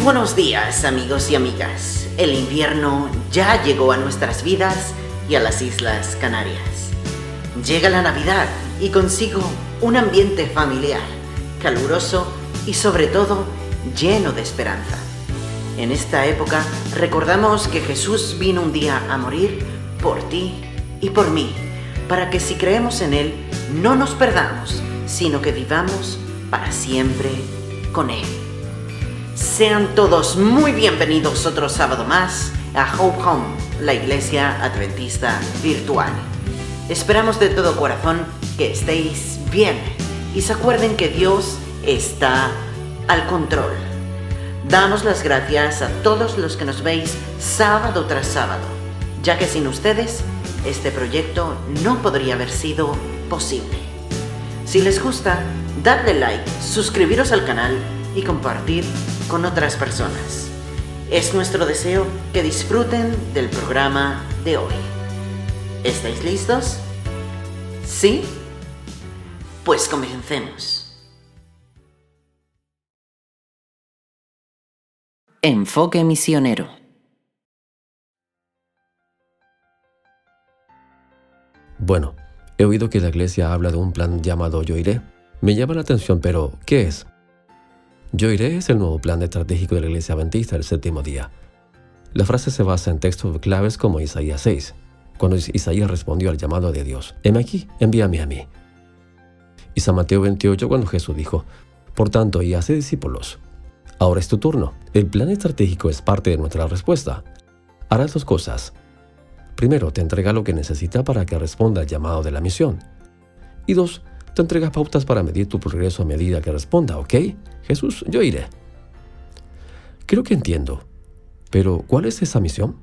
buenos días, amigos y amigas. El invierno ya llegó a nuestras vidas y a las Islas Canarias. Llega la Navidad y consigo un ambiente familiar, caluroso y sobre todo lleno de esperanza. En esta época recordamos que Jesús vino un día a morir por ti y por mí, para que si creemos en Él no nos perdamos, sino que vivamos para siempre con Él. Sean todos muy bienvenidos otro sábado más a Hope Home, la iglesia adventista virtual. Esperamos de todo corazón que estéis bien y se acuerden que Dios está al control. Damos las gracias a todos los que nos veis sábado tras sábado, ya que sin ustedes este proyecto no podría haber sido posible. Si les gusta, dadle like, suscribiros al canal y compartir con otras personas. Es nuestro deseo que disfruten del programa de hoy. ¿Estáis listos? ¿Sí? Pues comencemos. Enfoque misionero. Bueno, he oído que la iglesia habla de un plan llamado Yo Iré. Me llama la atención, pero ¿qué es? Yo Iré es el nuevo plan estratégico de la iglesia adventista del séptimo día. La frase se basa en textos claves como Isaías 6, cuando Isaías respondió al llamado de Dios: «Heme aquí, envíame a mí». Y San Mateo 28, cuando Jesús dijo: «Por tanto, y hace discípulos». Ahora es tu turno. El plan estratégico es parte de nuestra respuesta. Harás dos cosas. Primero, te entrega lo que necesita para que responda al llamado de la misión. Y dos, te entrega pautas para medir tu progreso a medida que responda, ¿ok? Jesús, yo iré. Creo que entiendo. Pero, ¿cuál es esa misión?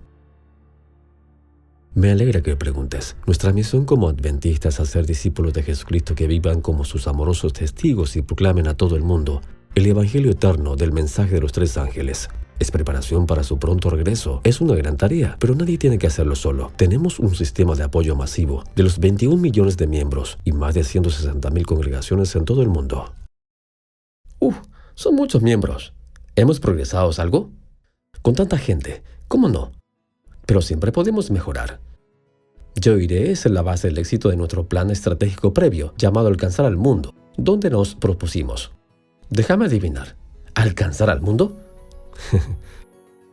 Me alegra que preguntes. Nuestra misión como adventistas es hacer discípulos de Jesucristo que vivan como sus amorosos testigos y proclamen a todo el mundo el Evangelio eterno del mensaje de los tres ángeles. Es preparación para su pronto regreso. Es una gran tarea, pero nadie tiene que hacerlo solo. Tenemos un sistema de apoyo masivo de los 21 millones de miembros y más de 160,000 congregaciones en todo el mundo. Son muchos miembros. ¿Hemos progresado algo? Con tanta gente, ¿cómo no? Pero siempre podemos mejorar. Yo Iré es la base del éxito de nuestro plan estratégico previo, llamado Alcanzar al Mundo, donde nos propusimos. Déjame adivinar. ¿Alcanzar al mundo?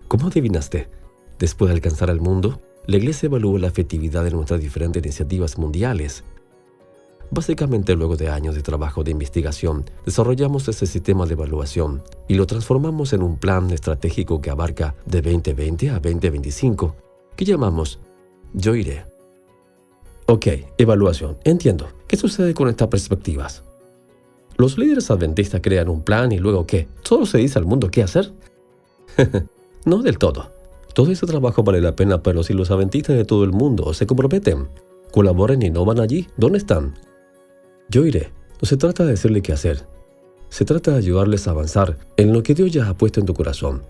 ¿Cómo adivinaste? Después de alcanzar al mundo, la iglesia evalúa la efectividad de nuestras diferentes iniciativas mundiales. Básicamente, luego de años de trabajo de investigación, desarrollamos ese sistema de evaluación y lo transformamos en un plan estratégico que abarca de 2020 a 2025, que llamamos Yo Iré. Ok, evaluación. Entiendo. ¿Qué sucede con estas perspectivas? ¿Los líderes adventistas crean un plan y luego qué? ¿Solo se dice al mundo qué hacer? No del todo. Todo ese trabajo vale la pena, pero si los adventistas de todo el mundo se comprometen, colaboren y no van allí, ¿dónde están? Yo iré. No se trata de decirle qué hacer. Se trata de ayudarles a avanzar en lo que Dios ya ha puesto en tu corazón.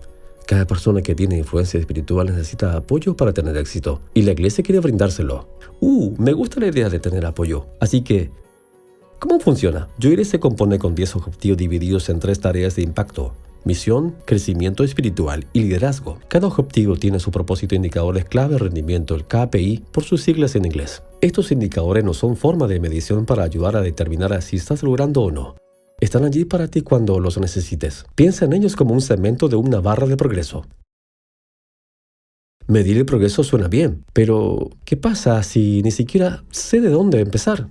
Cada persona que tiene influencia espiritual necesita apoyo para tener éxito, y la iglesia quiere brindárselo. Me gusta la idea de tener apoyo. Así que, ¿cómo funciona? Yo Iré se compone con 10 objetivos divididos en 3 tareas de impacto: misión, crecimiento espiritual y liderazgo. Cada objetivo tiene su propósito indicadores clave de rendimiento, el KPI, por sus siglas en inglés. Estos indicadores no son forma de medición para ayudar a determinar si estás logrando o no. Están allí para ti cuando los necesites. Piensa en ellos como un segmento de una barra de progreso. Medir el progreso suena bien, pero ¿qué pasa si ni siquiera sé de dónde empezar?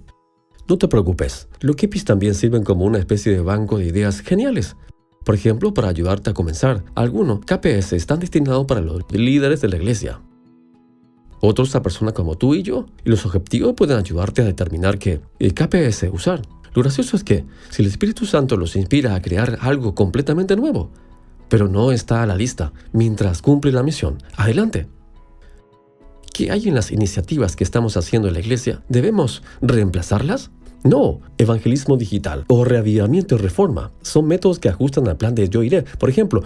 No te preocupes. Los KPIs también sirven como una especie de banco de ideas geniales. Por ejemplo, para ayudarte a comenzar. Algunos KPS están destinados para los líderes de la iglesia. Otros a personas como tú y yo. Y los objetivos pueden ayudarte a determinar qué KPS usar. Lo gracioso es que, si el Espíritu Santo los inspira a crear algo completamente nuevo, pero no está a la lista mientras cumple la misión, adelante. ¿Qué hay en las iniciativas que estamos haciendo en la iglesia? ¿Debemos reemplazarlas? No, evangelismo digital o reavivamiento y reforma son métodos que ajustan al plan de Yo Iré. Por ejemplo,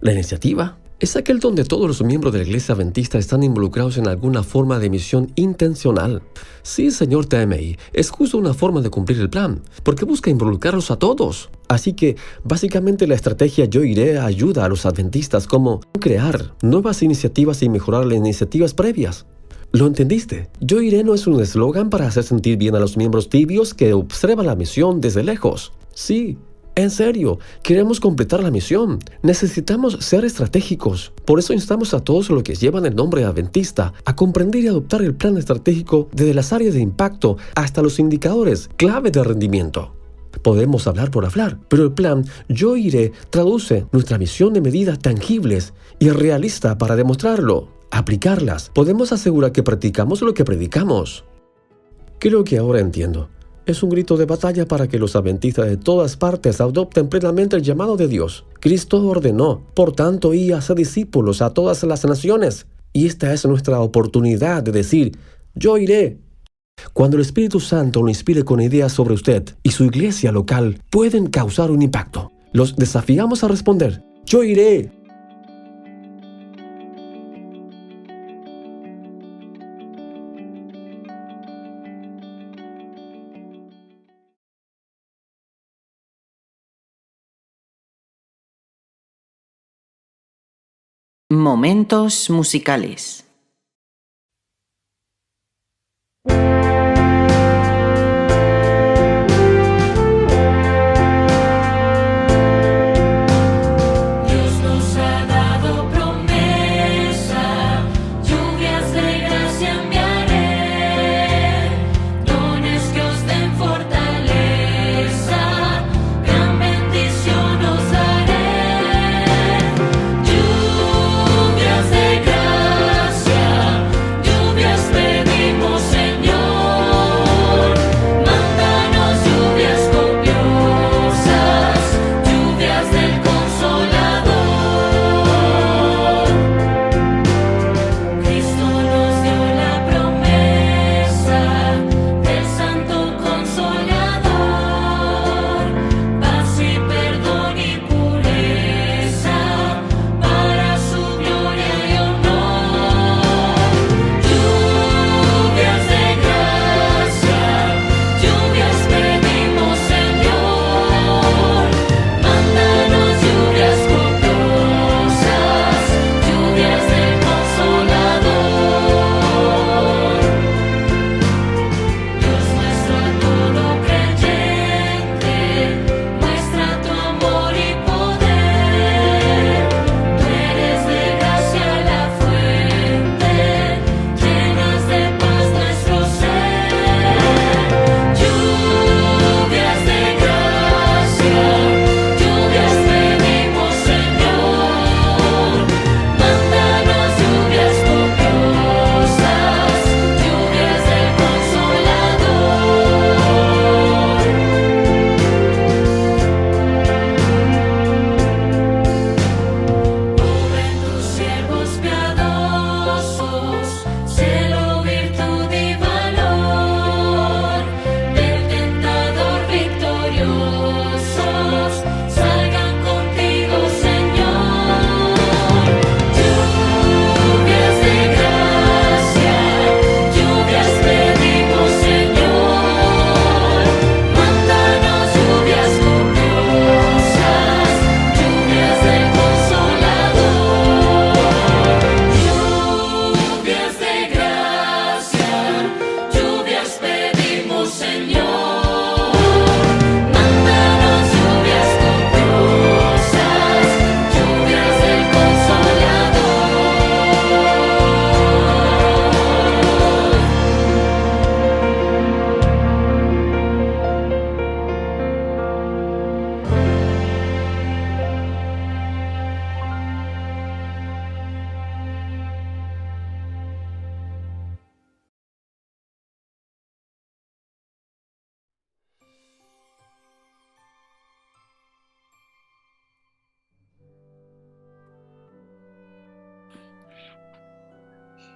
la iniciativa Es aquel donde todos los miembros de la Iglesia Adventista están involucrados en alguna forma de misión intencional. Sí, señor TMI, es justo una forma de cumplir el plan, porque busca involucrarlos a todos. Así que, básicamente la estrategia Yo Iré ayuda a los adventistas como crear nuevas iniciativas y mejorar las iniciativas previas. ¿Lo entendiste? Yo Iré no es un eslogan para hacer sentir bien a los miembros tibios que observan la misión desde lejos. Sí. En serio, queremos completar la misión. Necesitamos ser estratégicos. Por eso instamos a todos los que llevan el nombre adventista a comprender y adoptar el plan estratégico desde las áreas de impacto hasta los indicadores clave de rendimiento. Podemos hablar por hablar, pero el plan Yo Iré traduce nuestra misión de medidas tangibles y realistas para demostrarlo. Aplicarlas. Podemos asegurar que practicamos lo que predicamos. Creo que ahora entiendo. Es un grito de batalla para que los adventistas de todas partes adopten plenamente el llamado de Dios. Cristo ordenó, por tanto, y hacer discípulos a todas las naciones. Y esta es nuestra oportunidad de decir, yo iré. Cuando el Espíritu Santo lo inspire con ideas sobre usted y su iglesia local, pueden causar un impacto. Los desafiamos a responder, yo iré. Momentos musicales.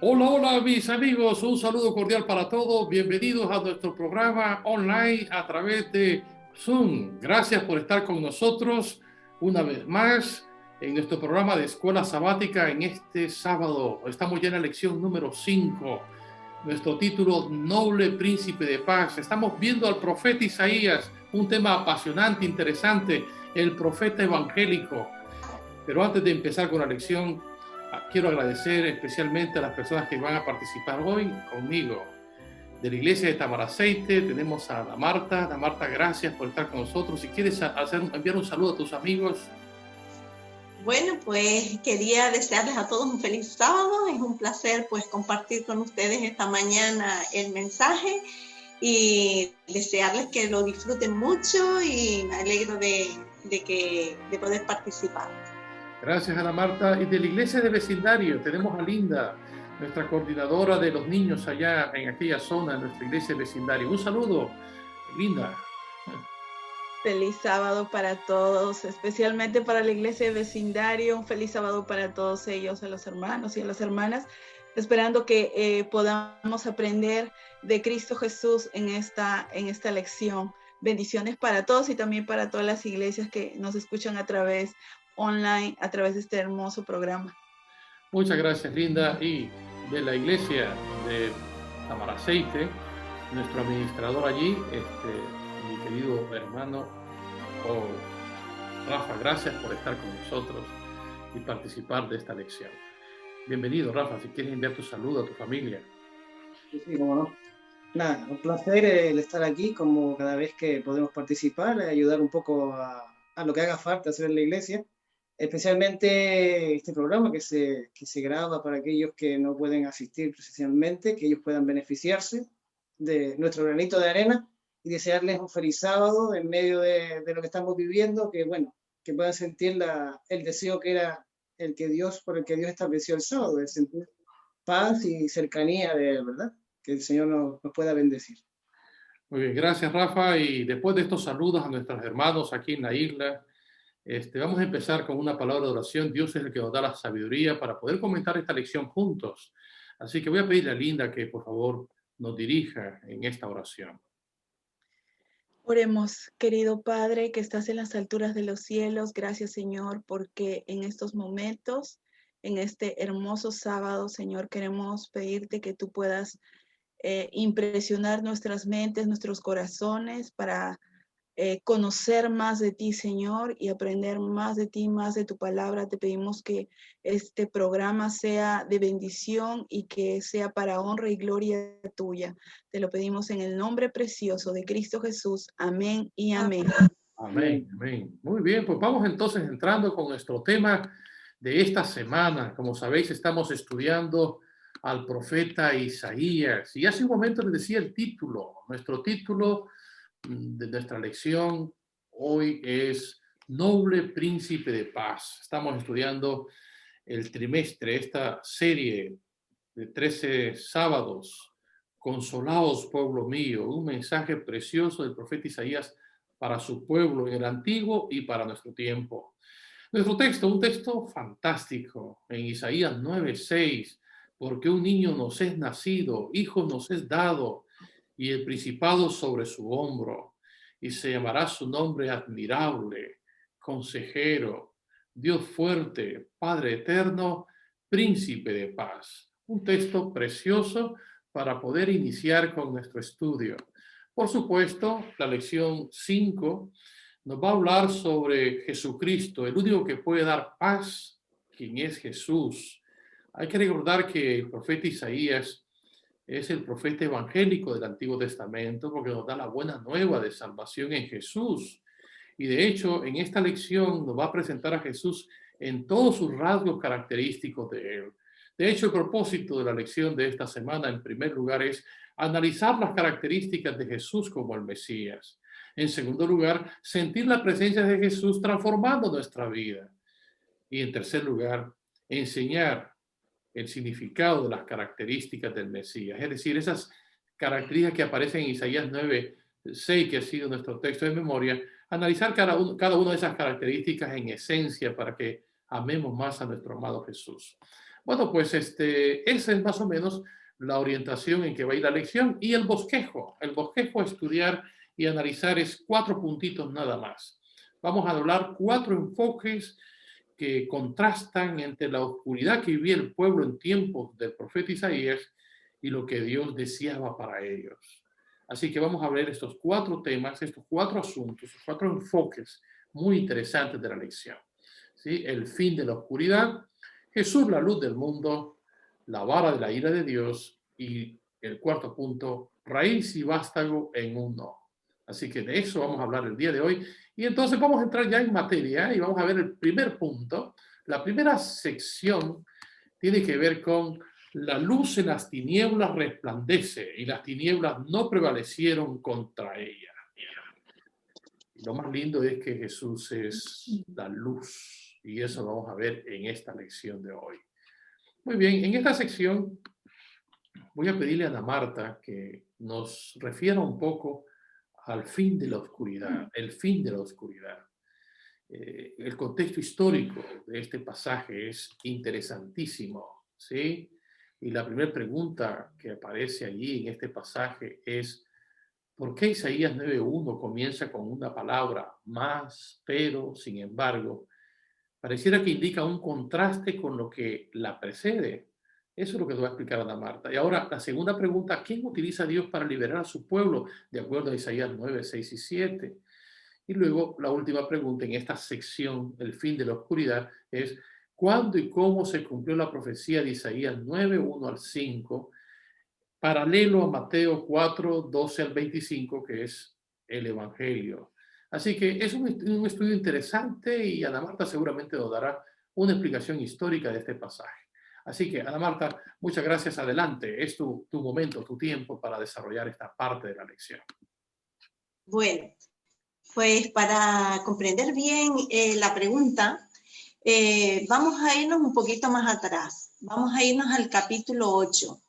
Hola, hola mis amigos, un saludo cordial para todos, bienvenidos a nuestro programa online a través de Zoom. Gracias por estar con nosotros una vez más en nuestro programa de Escuela Sabática en este sábado. Estamos ya en la lección número 5. Nuestro título, Noble Príncipe de Paz. Estamos viendo al profeta Isaías, un tema apasionante, interesante, el profeta evangélico. Pero antes de empezar con la lección, quiero agradecer especialmente a las personas que van a participar hoy conmigo. De la iglesia de Tamaraceite tenemos a Ana Marta. Ana Marta, gracias por estar con nosotros. Si quieres enviar un saludo a tus amigos. Bueno, pues quería desearles a todos un feliz sábado. Es un placer pues compartir con ustedes esta mañana el mensaje y desearles que lo disfruten mucho, y me alegro de poder participar. Gracias, Ana Marta. Y de la iglesia de vecindario tenemos a Linda, nuestra coordinadora de los niños allá en aquella zona, en nuestra iglesia de vecindario. Un saludo, Linda. Feliz sábado para todos, especialmente para la iglesia de vecindario. Un feliz sábado para todos ellos, a los hermanos y a las hermanas, esperando que podamos aprender de Cristo Jesús en esta lección. Bendiciones para todos y también para todas las iglesias que nos escuchan a través online, a través de este hermoso programa. Muchas gracias, Linda. Y de la iglesia de Tamaraceite, nuestro administrador allí, mi querido hermano Rafa, gracias por estar con nosotros y participar de esta lección. Bienvenido, Rafa, si quieres enviar tu saludo a tu familia. Sí, cómo no. Nada, un placer el estar aquí, como cada vez que podemos participar, ayudar un poco a lo que haga falta hacer en la iglesia, especialmente este programa que se graba para aquellos que no pueden asistir presencialmente, que ellos puedan beneficiarse de nuestro granito de arena, y desearles un feliz sábado en medio de lo que estamos viviendo, que puedan sentir el deseo que era por el que Dios estableció el sábado, de sentir paz y cercanía de verdad, que el Señor nos pueda bendecir. Muy bien, gracias, Rafa. Y después de estos saludos a nuestros hermanos aquí en la isla, vamos a empezar con una palabra de oración. Dios es el que nos da la sabiduría para poder comentar esta lección juntos. Así que voy a pedirle a Linda que por favor nos dirija en esta oración. Oremos, querido Padre, que estás en las alturas de los cielos. Gracias, Señor, porque en estos momentos, en este hermoso sábado, Señor, queremos pedirte que tú puedas impresionar nuestras mentes, nuestros corazones, para conocer más de ti, Señor, y aprender más de ti, más de tu palabra. Te pedimos que este programa sea de bendición y que sea para honra y gloria tuya. Te lo pedimos en el nombre precioso de Cristo Jesús. Amén y amén. Amén, amén. Muy bien, pues vamos entonces entrando con nuestro tema de esta semana. Como sabéis, estamos estudiando al profeta Isaías. Y hace un momento les decía el título. Nuestro título de nuestra lección hoy es Noble Príncipe de Paz. Estamos estudiando el trimestre, esta serie de 13 sábados. Consolaos, pueblo mío, un mensaje precioso del profeta Isaías para su pueblo en el antiguo y para nuestro tiempo. Nuestro texto, un texto fantástico, en Isaías 9:6, porque un niño nos es nacido, hijo nos es dado, y el principado sobre su hombro, y se llamará su nombre admirable, consejero, Dios fuerte, Padre eterno, príncipe de paz. Un texto precioso para poder iniciar con nuestro estudio. Por supuesto, la lección 5 nos va a hablar sobre Jesucristo, el único que puede dar paz, quien es Jesús. Hay que recordar que el profeta Isaías es el profeta evangélico del Antiguo Testamento porque nos da la buena nueva de salvación en Jesús. Y de hecho, en esta lección nos va a presentar a Jesús en todos sus rasgos característicos de él. De hecho, el propósito de la lección de esta semana, en primer lugar, es analizar las características de Jesús como el Mesías. En segundo lugar, sentir la presencia de Jesús transformando nuestra vida. Y en tercer lugar, enseñar el significado de las características del Mesías. Es decir, esas características que aparecen en Isaías 9:6, que ha sido nuestro texto de memoria, analizar cada una de esas características en esencia para que amemos más a nuestro amado Jesús. Bueno, pues esa es más o menos la orientación en que va a ir la lección. Y el bosquejo a estudiar y analizar es 4 puntitos nada más. Vamos a hablar 4 enfoques que contrastan entre la oscuridad que vivía el pueblo en tiempos del profeta Isaías y lo que Dios deseaba para ellos. Así que vamos a ver estos 4 temas, estos 4 asuntos, estos 4 enfoques muy interesantes de la lección. ¿Sí? El fin de la oscuridad, Jesús la luz del mundo, la vara de la ira de Dios y el 4º punto, raíz y vástago en uno. Así que de eso vamos a hablar el día de hoy. Y entonces vamos a entrar ya en materia y vamos a ver el primer punto. La primera sección tiene que ver con la luz en las tinieblas resplandece y las tinieblas no prevalecieron contra ella. Y lo más lindo es que Jesús es la luz y eso lo vamos a ver en esta lección de hoy. Muy bien, en esta sección voy a pedirle a Ana Marta que nos refiera un poco al fin de la oscuridad, el fin de la oscuridad. El contexto histórico de este pasaje es interesantísimo, ¿sí? Y la primera pregunta que aparece allí en este pasaje es, ¿por qué Isaías 9:1 comienza con una palabra más, pero, sin embargo? Pareciera que indica un contraste con lo que la precede. Eso es lo que te voy a explicar Ana Marta. Y ahora, la segunda pregunta, ¿quién utiliza a Dios para liberar a su pueblo? De acuerdo a Isaías 9, 6 y 7. Y luego, la última pregunta en esta sección, el fin de la oscuridad, es ¿cuándo y cómo se cumplió la profecía de Isaías 9, 1 al 5, paralelo a Mateo 4, 12 al 25, que es el Evangelio? Así que es un estudio interesante y Ana Marta seguramente nos dará una explicación histórica de este pasaje. Así que, Ana Marta, muchas gracias. Adelante. Es tu momento, tu tiempo para desarrollar esta parte de la lección. Bueno, pues para comprender bien la pregunta, vamos a irnos un poquito más atrás. Vamos a irnos al capítulo 8.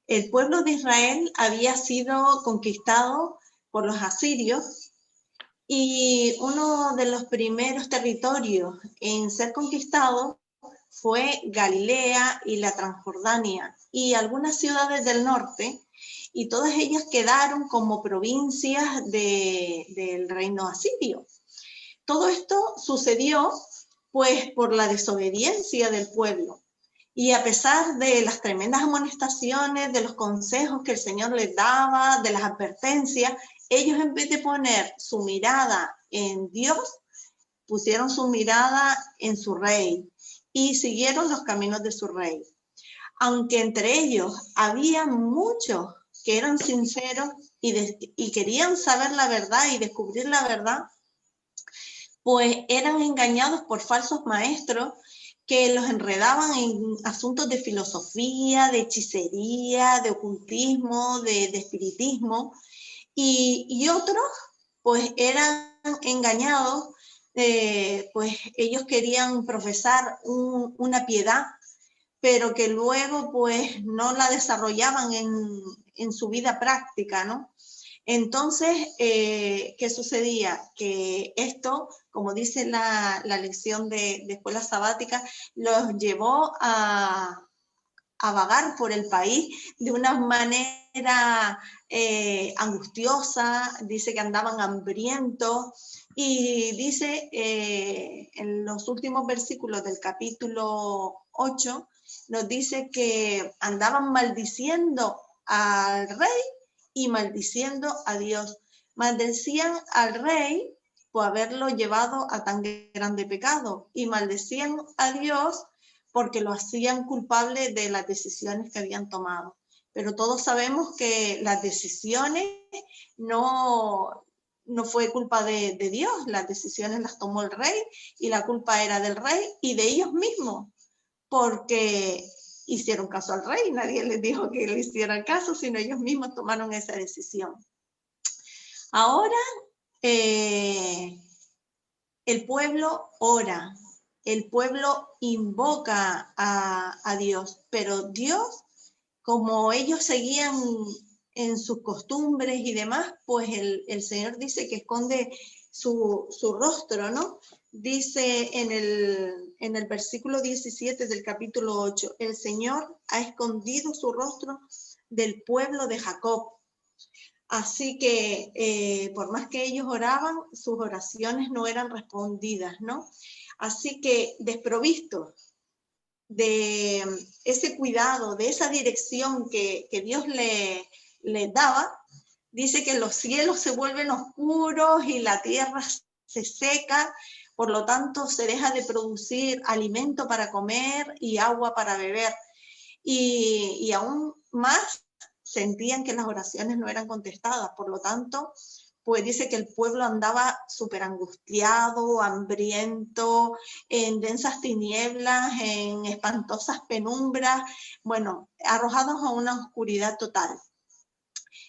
El pueblo de Israel había sido conquistado por los asirios y uno de los primeros territorios en ser conquistado fue Galilea y la Transjordania y algunas ciudades del norte, y todas ellas quedaron como provincias del reino asirio. Todo esto sucedió pues por la desobediencia del pueblo. Y a pesar de las tremendas amonestaciones, de los consejos que el Señor les daba, de las advertencias, ellos en vez de poner su mirada en Dios, pusieron su mirada en su rey y siguieron los caminos de su rey. Aunque entre ellos había muchos que eran sinceros y querían saber la verdad y descubrir la verdad, pues eran engañados por falsos maestros que los enredaban en asuntos de filosofía, de hechicería, de ocultismo, de espiritismo, y otros pues eran engañados, pues ellos querían profesar una piedad, pero que luego pues no la desarrollaban en su vida práctica, ¿no? Entonces, ¿qué sucedía? Que esto, como dice la lección de escuela sabática, los llevó a vagar por el país de una manera angustiosa. Dice que andaban hambrientos y dice en los últimos versículos del capítulo 8, nos dice que andaban maldiciendo al rey y maldiciendo a Dios. Maldecían al rey por haberlo llevado a tan grande pecado y maldecían a Dios porque lo hacían culpable de las decisiones que habían tomado. Pero todos sabemos que las decisiones no fue culpa de Dios, las decisiones las tomó el rey y la culpa era del rey y de ellos mismos, porque hicieron caso al rey, nadie les dijo que le hicieran caso, sino ellos mismos tomaron esa decisión. Ahora el pueblo ora, el pueblo invoca a Dios, pero Dios, como ellos seguían en sus costumbres y demás, pues el Señor dice que esconde su rostro, ¿no? Dice en el versículo 17 del capítulo 8, el Señor ha escondido su rostro del pueblo de Jacob. Así que por más que ellos oraban, sus oraciones no eran respondidas, ¿no? Así que desprovistos de ese cuidado, de esa dirección que Dios les daba, dice que los cielos se vuelven oscuros y la tierra se seca, por lo tanto se deja de producir alimento para comer y agua para beber. Y aún más sentían que las oraciones no eran contestadas, por lo tanto, pues dice que el pueblo andaba súper angustiado, hambriento, en densas tinieblas, en espantosas penumbras, bueno, arrojados a una oscuridad total.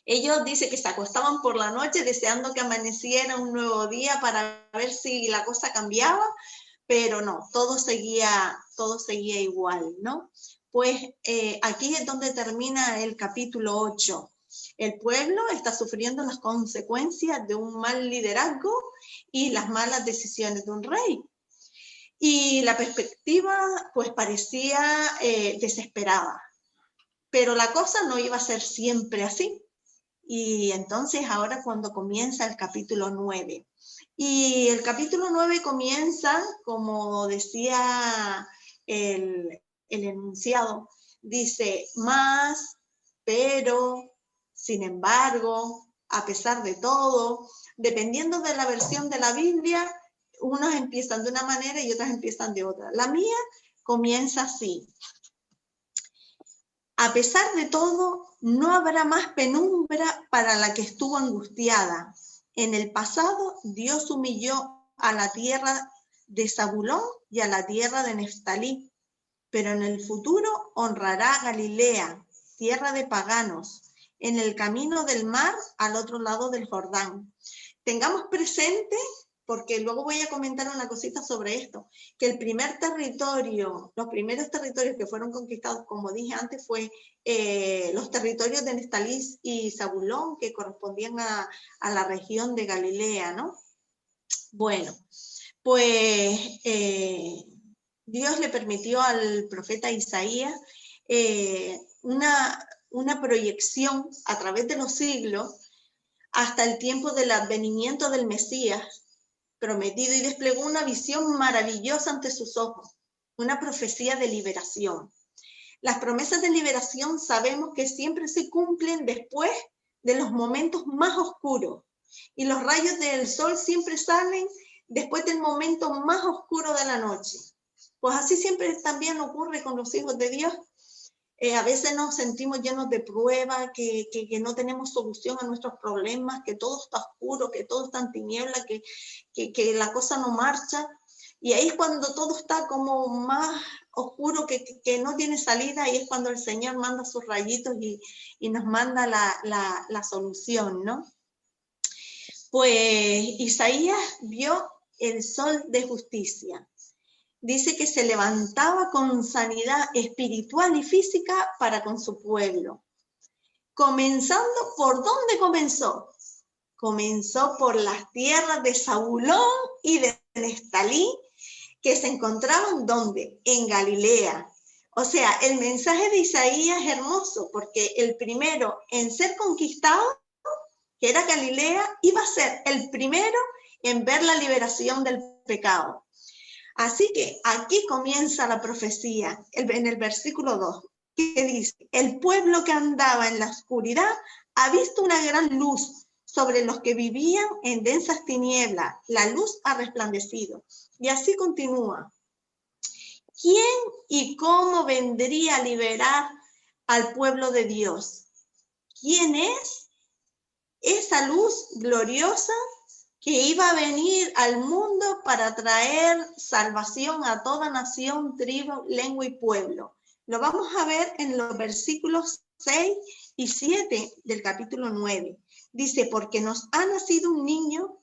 Ellos dicen que se acostaban por la noche deseando que amaneciera un nuevo día para ver si la cosa cambiaba, pero no, todo seguía igual, ¿no? Pues aquí es donde termina el capítulo 8. El pueblo está sufriendo las consecuencias de un mal liderazgo y las malas decisiones de un rey. Y la perspectiva pues parecía desesperada. Pero la cosa no iba a ser siempre así. Y entonces ahora cuando comienza el capítulo 9. Y el capítulo 9 comienza, como decía el enunciado, dice más, pero, sin embargo, a pesar de todo, dependiendo de la versión de la Biblia, unos empiezan de una manera y otras empiezan de otra. La mía comienza así. A pesar de todo, no habrá más penumbra para la que estuvo angustiada. En el pasado, Dios humilló a la tierra de Zabulón y a la tierra de Neftalí, pero en el futuro honrará a Galilea, tierra de paganos, en el camino del mar al otro lado del Jordán. Tengamos presente, porque luego voy a comentar una cosita sobre esto, que el primer territorio, los primeros territorios que fueron conquistados, como dije antes, fue los territorios de Neftalí y Zabulón, que correspondían a la región de Galilea, ¿no? Bueno, pues Dios le permitió al profeta Isaías una proyección a través de los siglos hasta el tiempo del advenimiento del Mesías prometido, y desplegó una visión maravillosa ante sus ojos, una profecía de liberación. Las promesas de liberación sabemos que siempre se cumplen después de los momentos más oscuros, y los rayos del sol siempre salen después del momento más oscuro de la noche. Pues así siempre también ocurre con los hijos de Dios. A veces nos sentimos llenos de pruebas, que no tenemos solución a nuestros problemas, que todo está oscuro, que todo está en tiniebla, que la cosa no marcha. Y ahí es cuando todo está como más oscuro, que no tiene salida, y es cuando el Señor manda sus rayitos y nos manda la solución, ¿no? Pues Isaías vio el sol de justicia. Dice que se levantaba con sanidad espiritual y física para con su pueblo. Comenzando, ¿por dónde comenzó? Comenzó por las tierras de Zabulón y de Neftalí, que se encontraban ¿dónde? En Galilea. O sea, el mensaje de Isaías es hermoso, porque el primero en ser conquistado, que era Galilea, iba a ser el primero en ver la liberación del pecado. Así que aquí comienza la profecía, en el versículo 2, que dice: el pueblo que andaba en la oscuridad ha visto una gran luz. Sobre los que vivían en densas tinieblas, la luz ha resplandecido. Y así continúa. ¿Quién y cómo vendría a liberar al pueblo de Dios? ¿Quién es esa luz gloriosa que iba a venir al mundo para traer salvación a toda nación, tribu, lengua y pueblo? Lo vamos a ver en los versículos 6 y 7 del capítulo 9. Dice: porque nos ha nacido un niño,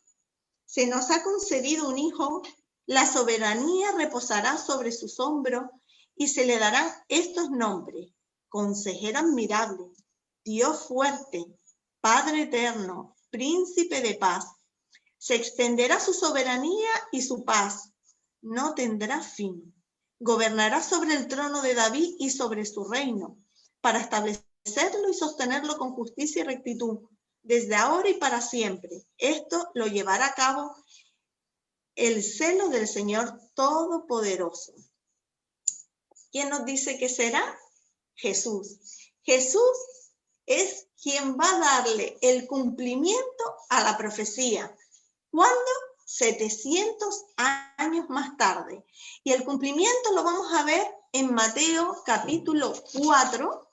se nos ha concedido un hijo, la soberanía reposará sobre sus hombros y se le darán estos nombres: Consejero admirable, Dios fuerte, Padre eterno, Príncipe de paz. Se extenderá su soberanía y su paz no tendrá fin. Gobernará sobre el trono de David y sobre su reino, para establecerlo y sostenerlo con justicia y rectitud, desde ahora y para siempre. Esto lo llevará a cabo el celo del Señor Todopoderoso. ¿Quién nos dice que será? Jesús. Jesús es quien va a darle el cumplimiento a la profecía. ¿Cuándo? 700 años más tarde. Y el cumplimiento lo vamos a ver en Mateo capítulo 4,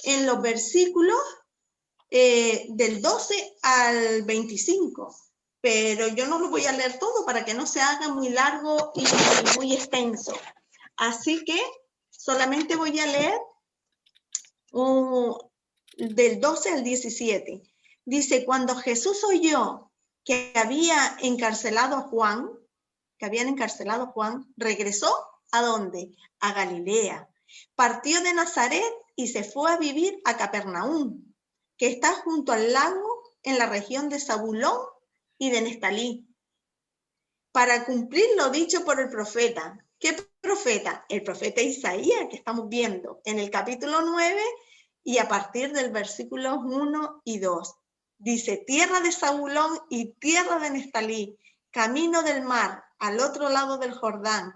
en los versículos del 12 al 25. Pero yo no lo voy a leer todo para que no se haga muy largo y muy extenso. Así que solamente voy a leer del 12 al 17. Dice, cuando Jesús oyó que habían encarcelado a Juan, regresó ¿a dónde? A Galilea. Partió de Nazaret y se fue a vivir a Capernaum, que está junto al lago en la región de Zabulón y de Neftalí, para cumplir lo dicho por el profeta. ¿Qué profeta? El profeta Isaías, que estamos viendo en el capítulo 9 y a partir del versículo 1 y 2. Dice, tierra de Zabulón y tierra de Neftalí, camino del mar, al otro lado del Jordán,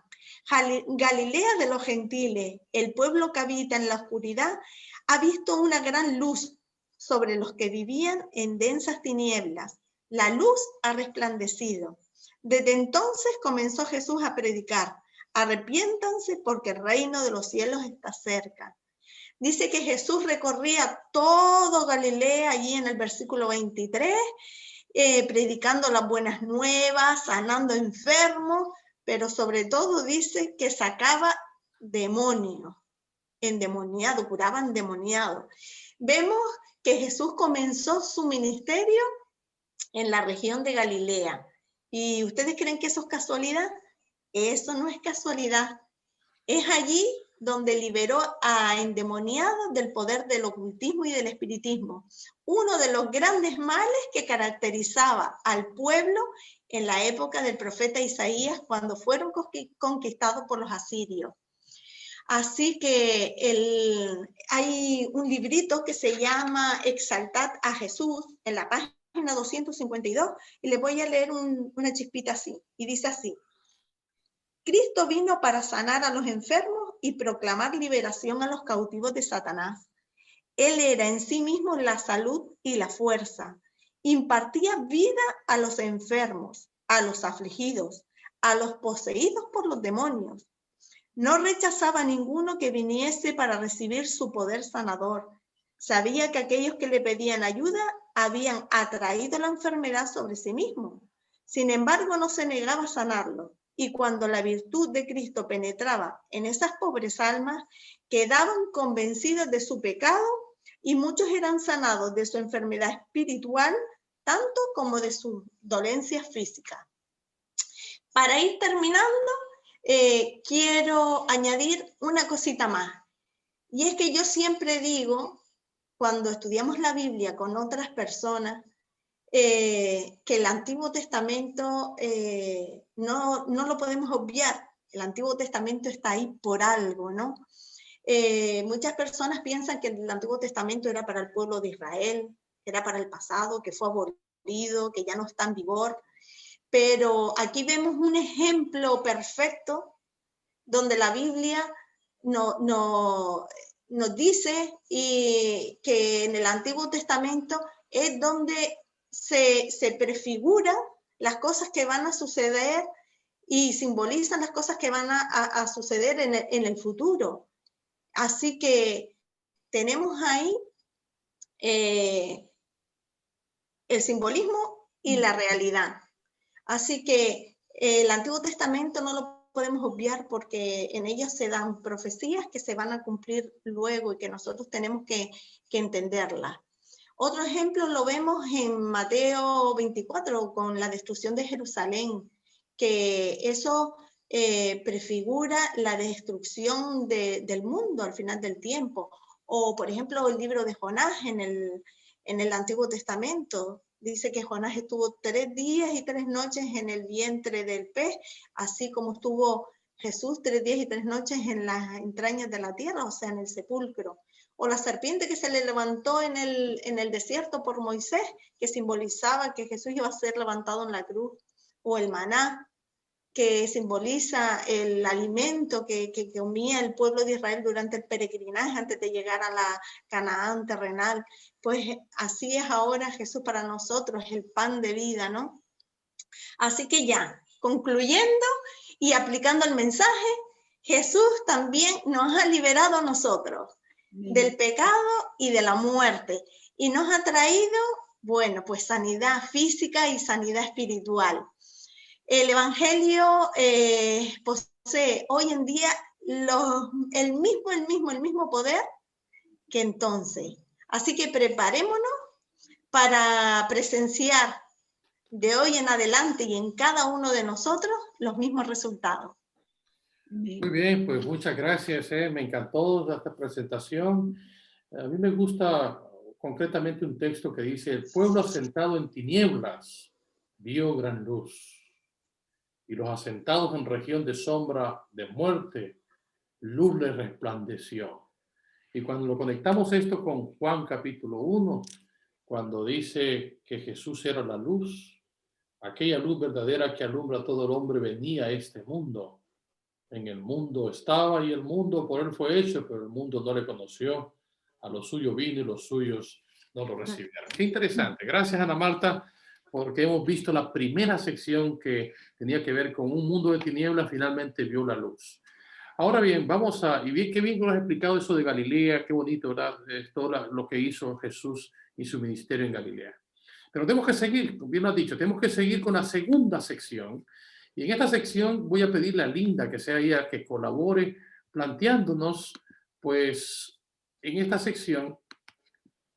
Galilea de los gentiles, el pueblo que habita en la oscuridad ha visto una gran luz sobre los que vivían en densas tinieblas. La luz ha resplandecido. Desde entonces comenzó Jesús a predicar, arrepiéntanse porque el reino de los cielos está cerca. Dice que Jesús recorría todo Galilea, allí en el versículo 23, predicando las buenas nuevas, sanando enfermos, pero sobre todo dice que sacaba demonios, endemoniados, curaban endemoniados. Vemos que Jesús comenzó su ministerio en la región de Galilea. ¿Y ustedes creen que eso es casualidad? Eso no es casualidad. Es allí donde liberó a endemoniados del poder del ocultismo y del espiritismo. Uno de los grandes males que caracterizaba al pueblo en la época del profeta Isaías, cuando fueron conquistados por los asirios. Así que hay un librito que se llama Exaltad a Jesús, en la página 252, y les voy a leer una chispita así, y dice así: Cristo vino para sanar a los enfermos y proclamar liberación a los cautivos de Satanás. Él era en sí mismo la salud y la fuerza. Impartía vida a los enfermos, a los afligidos, a los poseídos por los demonios. No rechazaba a ninguno que viniese para recibir su poder sanador. Sabía que aquellos que le pedían ayuda habían atraído la enfermedad sobre sí mismos. Sin embargo, no se negaba a sanarlo. Y cuando la virtud de Cristo penetraba en esas pobres almas, quedaban convencidas de su pecado y muchos eran sanados de su enfermedad espiritual, tanto como de sus dolencias físicas. Para ir terminando, quiero añadir una cosita más. Y es que yo siempre digo, cuando estudiamos la Biblia con otras personas, que el Antiguo Testamento no lo podemos obviar. El Antiguo Testamento está ahí por algo, ¿no? Muchas personas piensan que el Antiguo Testamento era para el pueblo de Israel, que era para el pasado, que fue abolido, que ya no está en vigor. Pero aquí vemos un ejemplo perfecto donde la Biblia nos dice que en el Antiguo Testamento es donde se prefiguran las cosas que van a suceder y simbolizan las cosas que van a suceder en el futuro. Así que tenemos ahí el simbolismo y la realidad. Así que el Antiguo Testamento no lo podemos obviar porque en ellas se dan profecías que se van a cumplir luego y que nosotros tenemos que entenderlas. Otro ejemplo lo vemos en Mateo 24 con la destrucción de Jerusalén, que eso prefigura la destrucción del mundo al final del tiempo. O, por ejemplo, el libro de Jonás en el Antiguo Testamento. Dice que Jonás estuvo 3 días y 3 noches en el vientre del pez, así como estuvo Jesús 3 días y 3 noches en las entrañas de la tierra, o sea, en el sepulcro. o la serpiente que se le levantó en el desierto por Moisés, que simbolizaba que Jesús iba a ser levantado en la cruz, o el maná, que simboliza el alimento que comía el pueblo de Israel durante el peregrinaje antes de llegar a la Canaán terrenal. Pues así es ahora Jesús para nosotros, el pan de vida, ¿no? Así que ya, concluyendo y aplicando el mensaje, Jesús también nos ha liberado a nosotros del pecado y de la muerte, y nos ha traído, bueno, pues sanidad física y sanidad espiritual. El Evangelio posee hoy en día el mismo poder que entonces. Así que preparémonos para presenciar de hoy en adelante y en cada uno de nosotros los mismos resultados. Muy bien, pues muchas gracias. Me encantó esta presentación. A mí me gusta concretamente un texto que dice: el pueblo asentado en tinieblas vio gran luz, y los asentados en región de sombra de muerte, luz les resplandeció. Y cuando lo conectamos esto con Juan capítulo 1, cuando dice que Jesús era la luz, aquella luz verdadera que alumbra a todo el hombre, venía a este mundo. En el mundo estaba y el mundo por él fue hecho, pero el mundo no le conoció. A los suyos vino y los suyos no lo recibieron. Qué interesante. Gracias, Ana Marta, porque hemos visto la primera sección que tenía que ver con un mundo de tinieblas, finalmente vio la luz. Ahora bien, vamos a, y bien, qué bien que nos has explicado eso de Galilea, qué bonito, ¿verdad? Todo lo que hizo Jesús y su ministerio en Galilea. Pero tenemos que seguir, como bien lo has dicho, tenemos que seguir con la segunda sección. Y en esta sección voy a pedirle a Linda que sea ella que colabore planteándonos, pues, en esta sección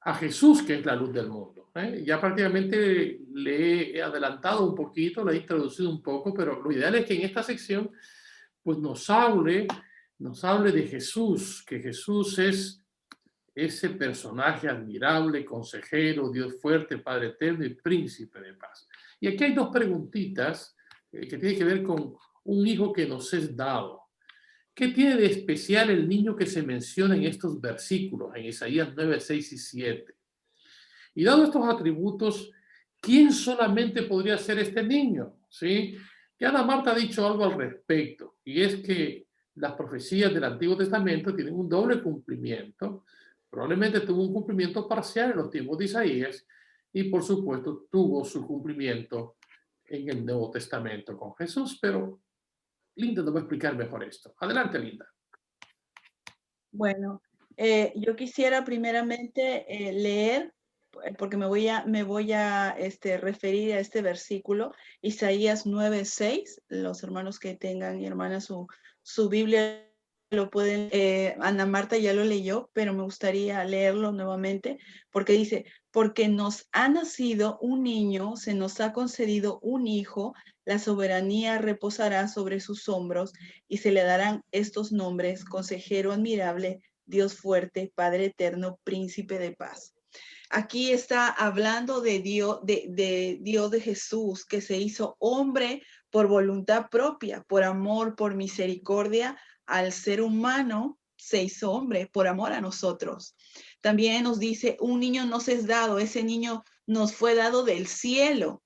a Jesús, que es la luz del mundo. Ya prácticamente le he adelantado un poquito, le he introducido un poco, pero lo ideal es que en esta sección pues nos hable de Jesús, que Jesús es ese personaje admirable, consejero, Dios fuerte, Padre eterno y príncipe de paz. Y aquí hay dos preguntitas que tienen que ver con un hijo que nos es dado. ¿Qué tiene de especial el niño que se menciona en estos versículos, en Isaías 9, 6 y 7? Y dado estos atributos, ¿quién solamente podría ser este niño? ¿Sí? Ya Ana Marta ha dicho algo al respecto, y es que las profecías del Antiguo Testamento tienen un doble cumplimiento. Probablemente tuvo un cumplimiento parcial en los tiempos de Isaías, y por supuesto tuvo su cumplimiento en el Nuevo Testamento con Jesús, pero Linda nos va a explicar mejor esto. Adelante, Linda. Bueno, yo quisiera primeramente leer, porque me voy a referir a este versículo, Isaías 9:6. Los hermanos que tengan y hermanas su Biblia lo pueden, Ana Marta ya lo leyó, pero me gustaría leerlo nuevamente, porque dice: porque nos ha nacido un niño, se nos ha concedido un hijo, la soberanía reposará sobre sus hombros, y se le darán estos nombres: Consejero admirable, Dios fuerte, Padre eterno, Príncipe de paz. Aquí está hablando de Dios, de Jesús, que se hizo hombre por voluntad propia, por amor, por misericordia al ser humano. Se hizo hombre por amor a nosotros. También nos dice: un niño nos es dado, ese niño nos fue dado del cielo.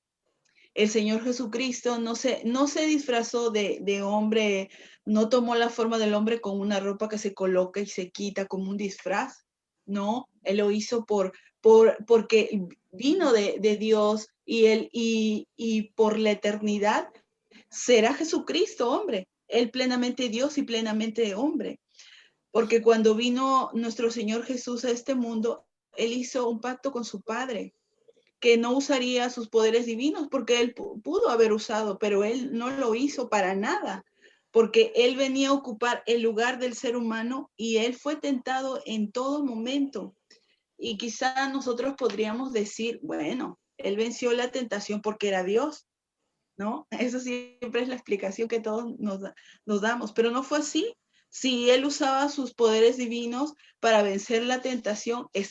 El Señor Jesucristo no se disfrazó de hombre, no tomó la forma del hombre con una ropa que se coloca y se quita como un disfraz. No, Él lo hizo porque vino de Dios, y por la eternidad será Jesucristo hombre, Él plenamente Dios y plenamente hombre. Porque cuando vino nuestro Señor Jesús a este mundo, Él hizo un pacto con su Padre, que no usaría sus poderes divinos, porque Él pudo haber usado, pero Él no lo hizo para nada, porque Él venía a ocupar el lugar del ser humano, y Él fue tentado en todo momento. Y quizá nosotros podríamos decir: bueno, Él venció la tentación porque era Dios, ¿no? Eso siempre es la explicación que todos nos damos, pero no fue así. Si Él usaba sus poderes divinos para vencer la tentación, Él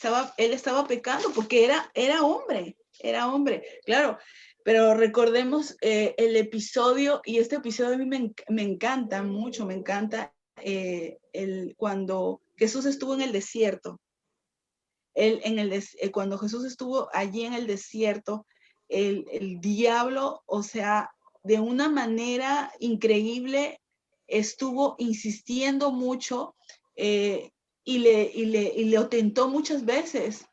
estaba pecando, porque era hombre. Claro, pero recordemos el episodio, y este episodio a mí me encanta mucho, me encanta cuando Jesús estuvo en el desierto, Cuando Jesús estuvo allí en el desierto, el diablo, o sea, de una manera increíble, estuvo insistiendo mucho y lo tentó muchas veces.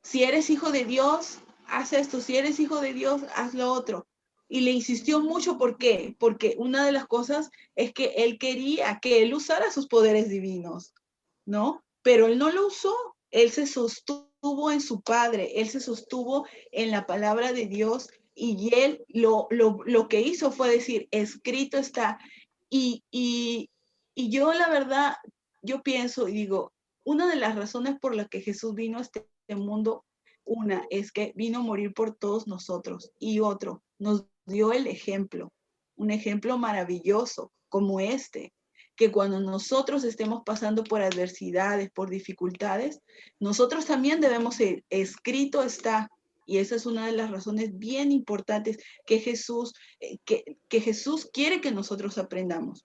Si eres hijo de Dios, haz esto. Si eres hijo de Dios, haz lo otro. Y le insistió mucho. ¿Por qué? Porque una de las cosas es que él quería que él usara sus poderes divinos, ¿no? Pero él no lo usó. Él se sostuvo en su Padre. Él se sostuvo en la palabra de Dios. Y él lo que hizo fue decir, escrito está. Y yo la verdad, yo pienso y digo, una de las razones por las que Jesús vino a este mundo, una es que vino a morir por todos nosotros y otro, nos dio el ejemplo, un ejemplo maravilloso como este, que cuando nosotros estemos pasando por adversidades, por dificultades, nosotros también debemos ser, escrito está. Y esa es una de las razones bien importantes que Jesús quiere que nosotros aprendamos.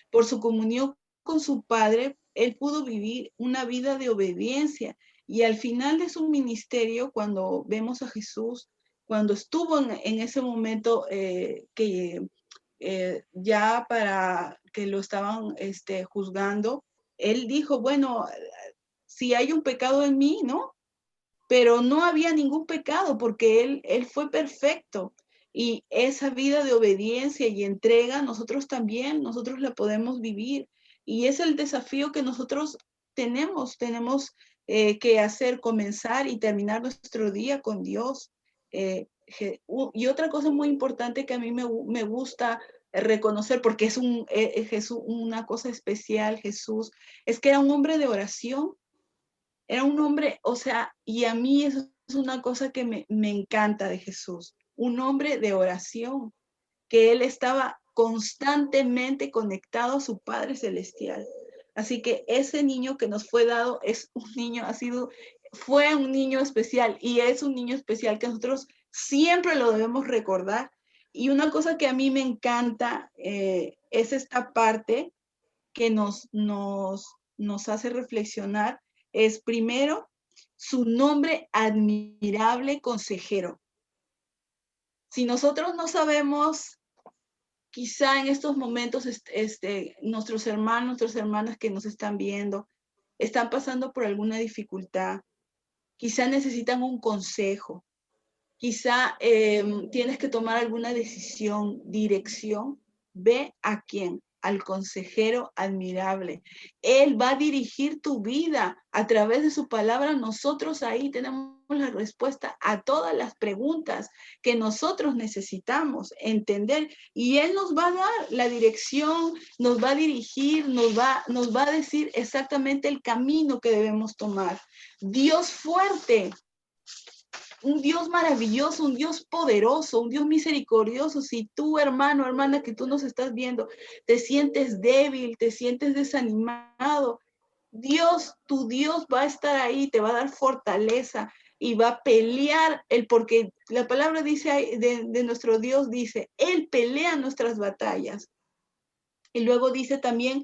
Por su comunión con su Padre, él pudo vivir una vida de obediencia. Y al final de su ministerio, cuando vemos a Jesús, cuando estuvo en ese momento ya para que lo estaban juzgando, él dijo, bueno, si hay un pecado en mí, ¿no? Pero no había ningún pecado porque él fue perfecto. Y esa vida de obediencia y entrega, nosotros la podemos vivir. Y es el desafío que nosotros tenemos que hacer, comenzar y terminar nuestro día con Dios. Y otra cosa muy importante que a mí me gusta reconocer, porque es Jesús, una cosa especial, Jesús, es que era un hombre de oración. Era un hombre, o sea, y a mí eso es una cosa que me encanta de Jesús, un hombre de oración, que él estaba constantemente conectado a su Padre Celestial. Así que ese niño que nos fue dado es un niño, fue un niño especial y es un niño especial que nosotros siempre lo debemos recordar. Y una cosa que a mí me encanta es esta parte que nos hace reflexionar es primero su nombre admirable consejero. Si nosotros no sabemos, quizá en estos momentos nuestros hermanos, nuestras hermanas que nos están viendo, están pasando por alguna dificultad, quizá necesitan un consejo, quizá tienes que tomar alguna decisión, dirección, ve a quién, al consejero admirable. Él va a dirigir tu vida a través de su palabra. Nosotros ahí tenemos la respuesta a todas las preguntas que nosotros necesitamos entender y Él nos va a dar la dirección, nos va a dirigir, nos va a decir exactamente el camino que debemos tomar. Dios fuerte, un Dios maravilloso, un Dios poderoso, un Dios misericordioso. Si tú, hermano, hermana, que tú nos estás viendo, te sientes débil, te sientes desanimado, Dios, tu Dios va a estar ahí, te va a dar fortaleza y va a pelear, porque la palabra dice de nuestro Dios, dice, Él pelea nuestras batallas. Y luego dice también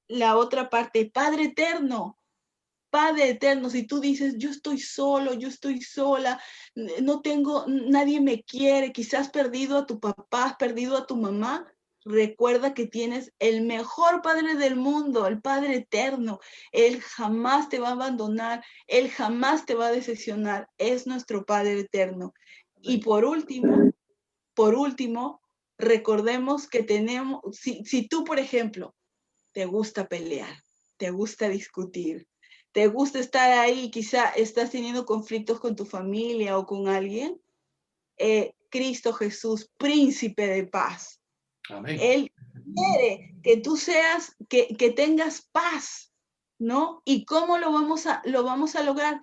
la otra parte, Padre eterno. Padre eterno, si tú dices, yo estoy solo, yo estoy sola, no tengo, nadie me quiere, quizás has perdido a tu papá, has perdido a tu mamá, recuerda que tienes el mejor Padre del mundo, el Padre eterno. Él jamás te va a abandonar, Él jamás te va a decepcionar, es nuestro Padre eterno. Y por último, recordemos que tenemos, si tú, por ejemplo, te gusta pelear, te gusta discutir, te gusta estar ahí, quizá estás teniendo conflictos con tu familia o con alguien, Cristo Jesús, príncipe de paz. Amén. Él quiere que tú seas, que tengas paz, ¿no? ¿Y cómo lo vamos a lograr?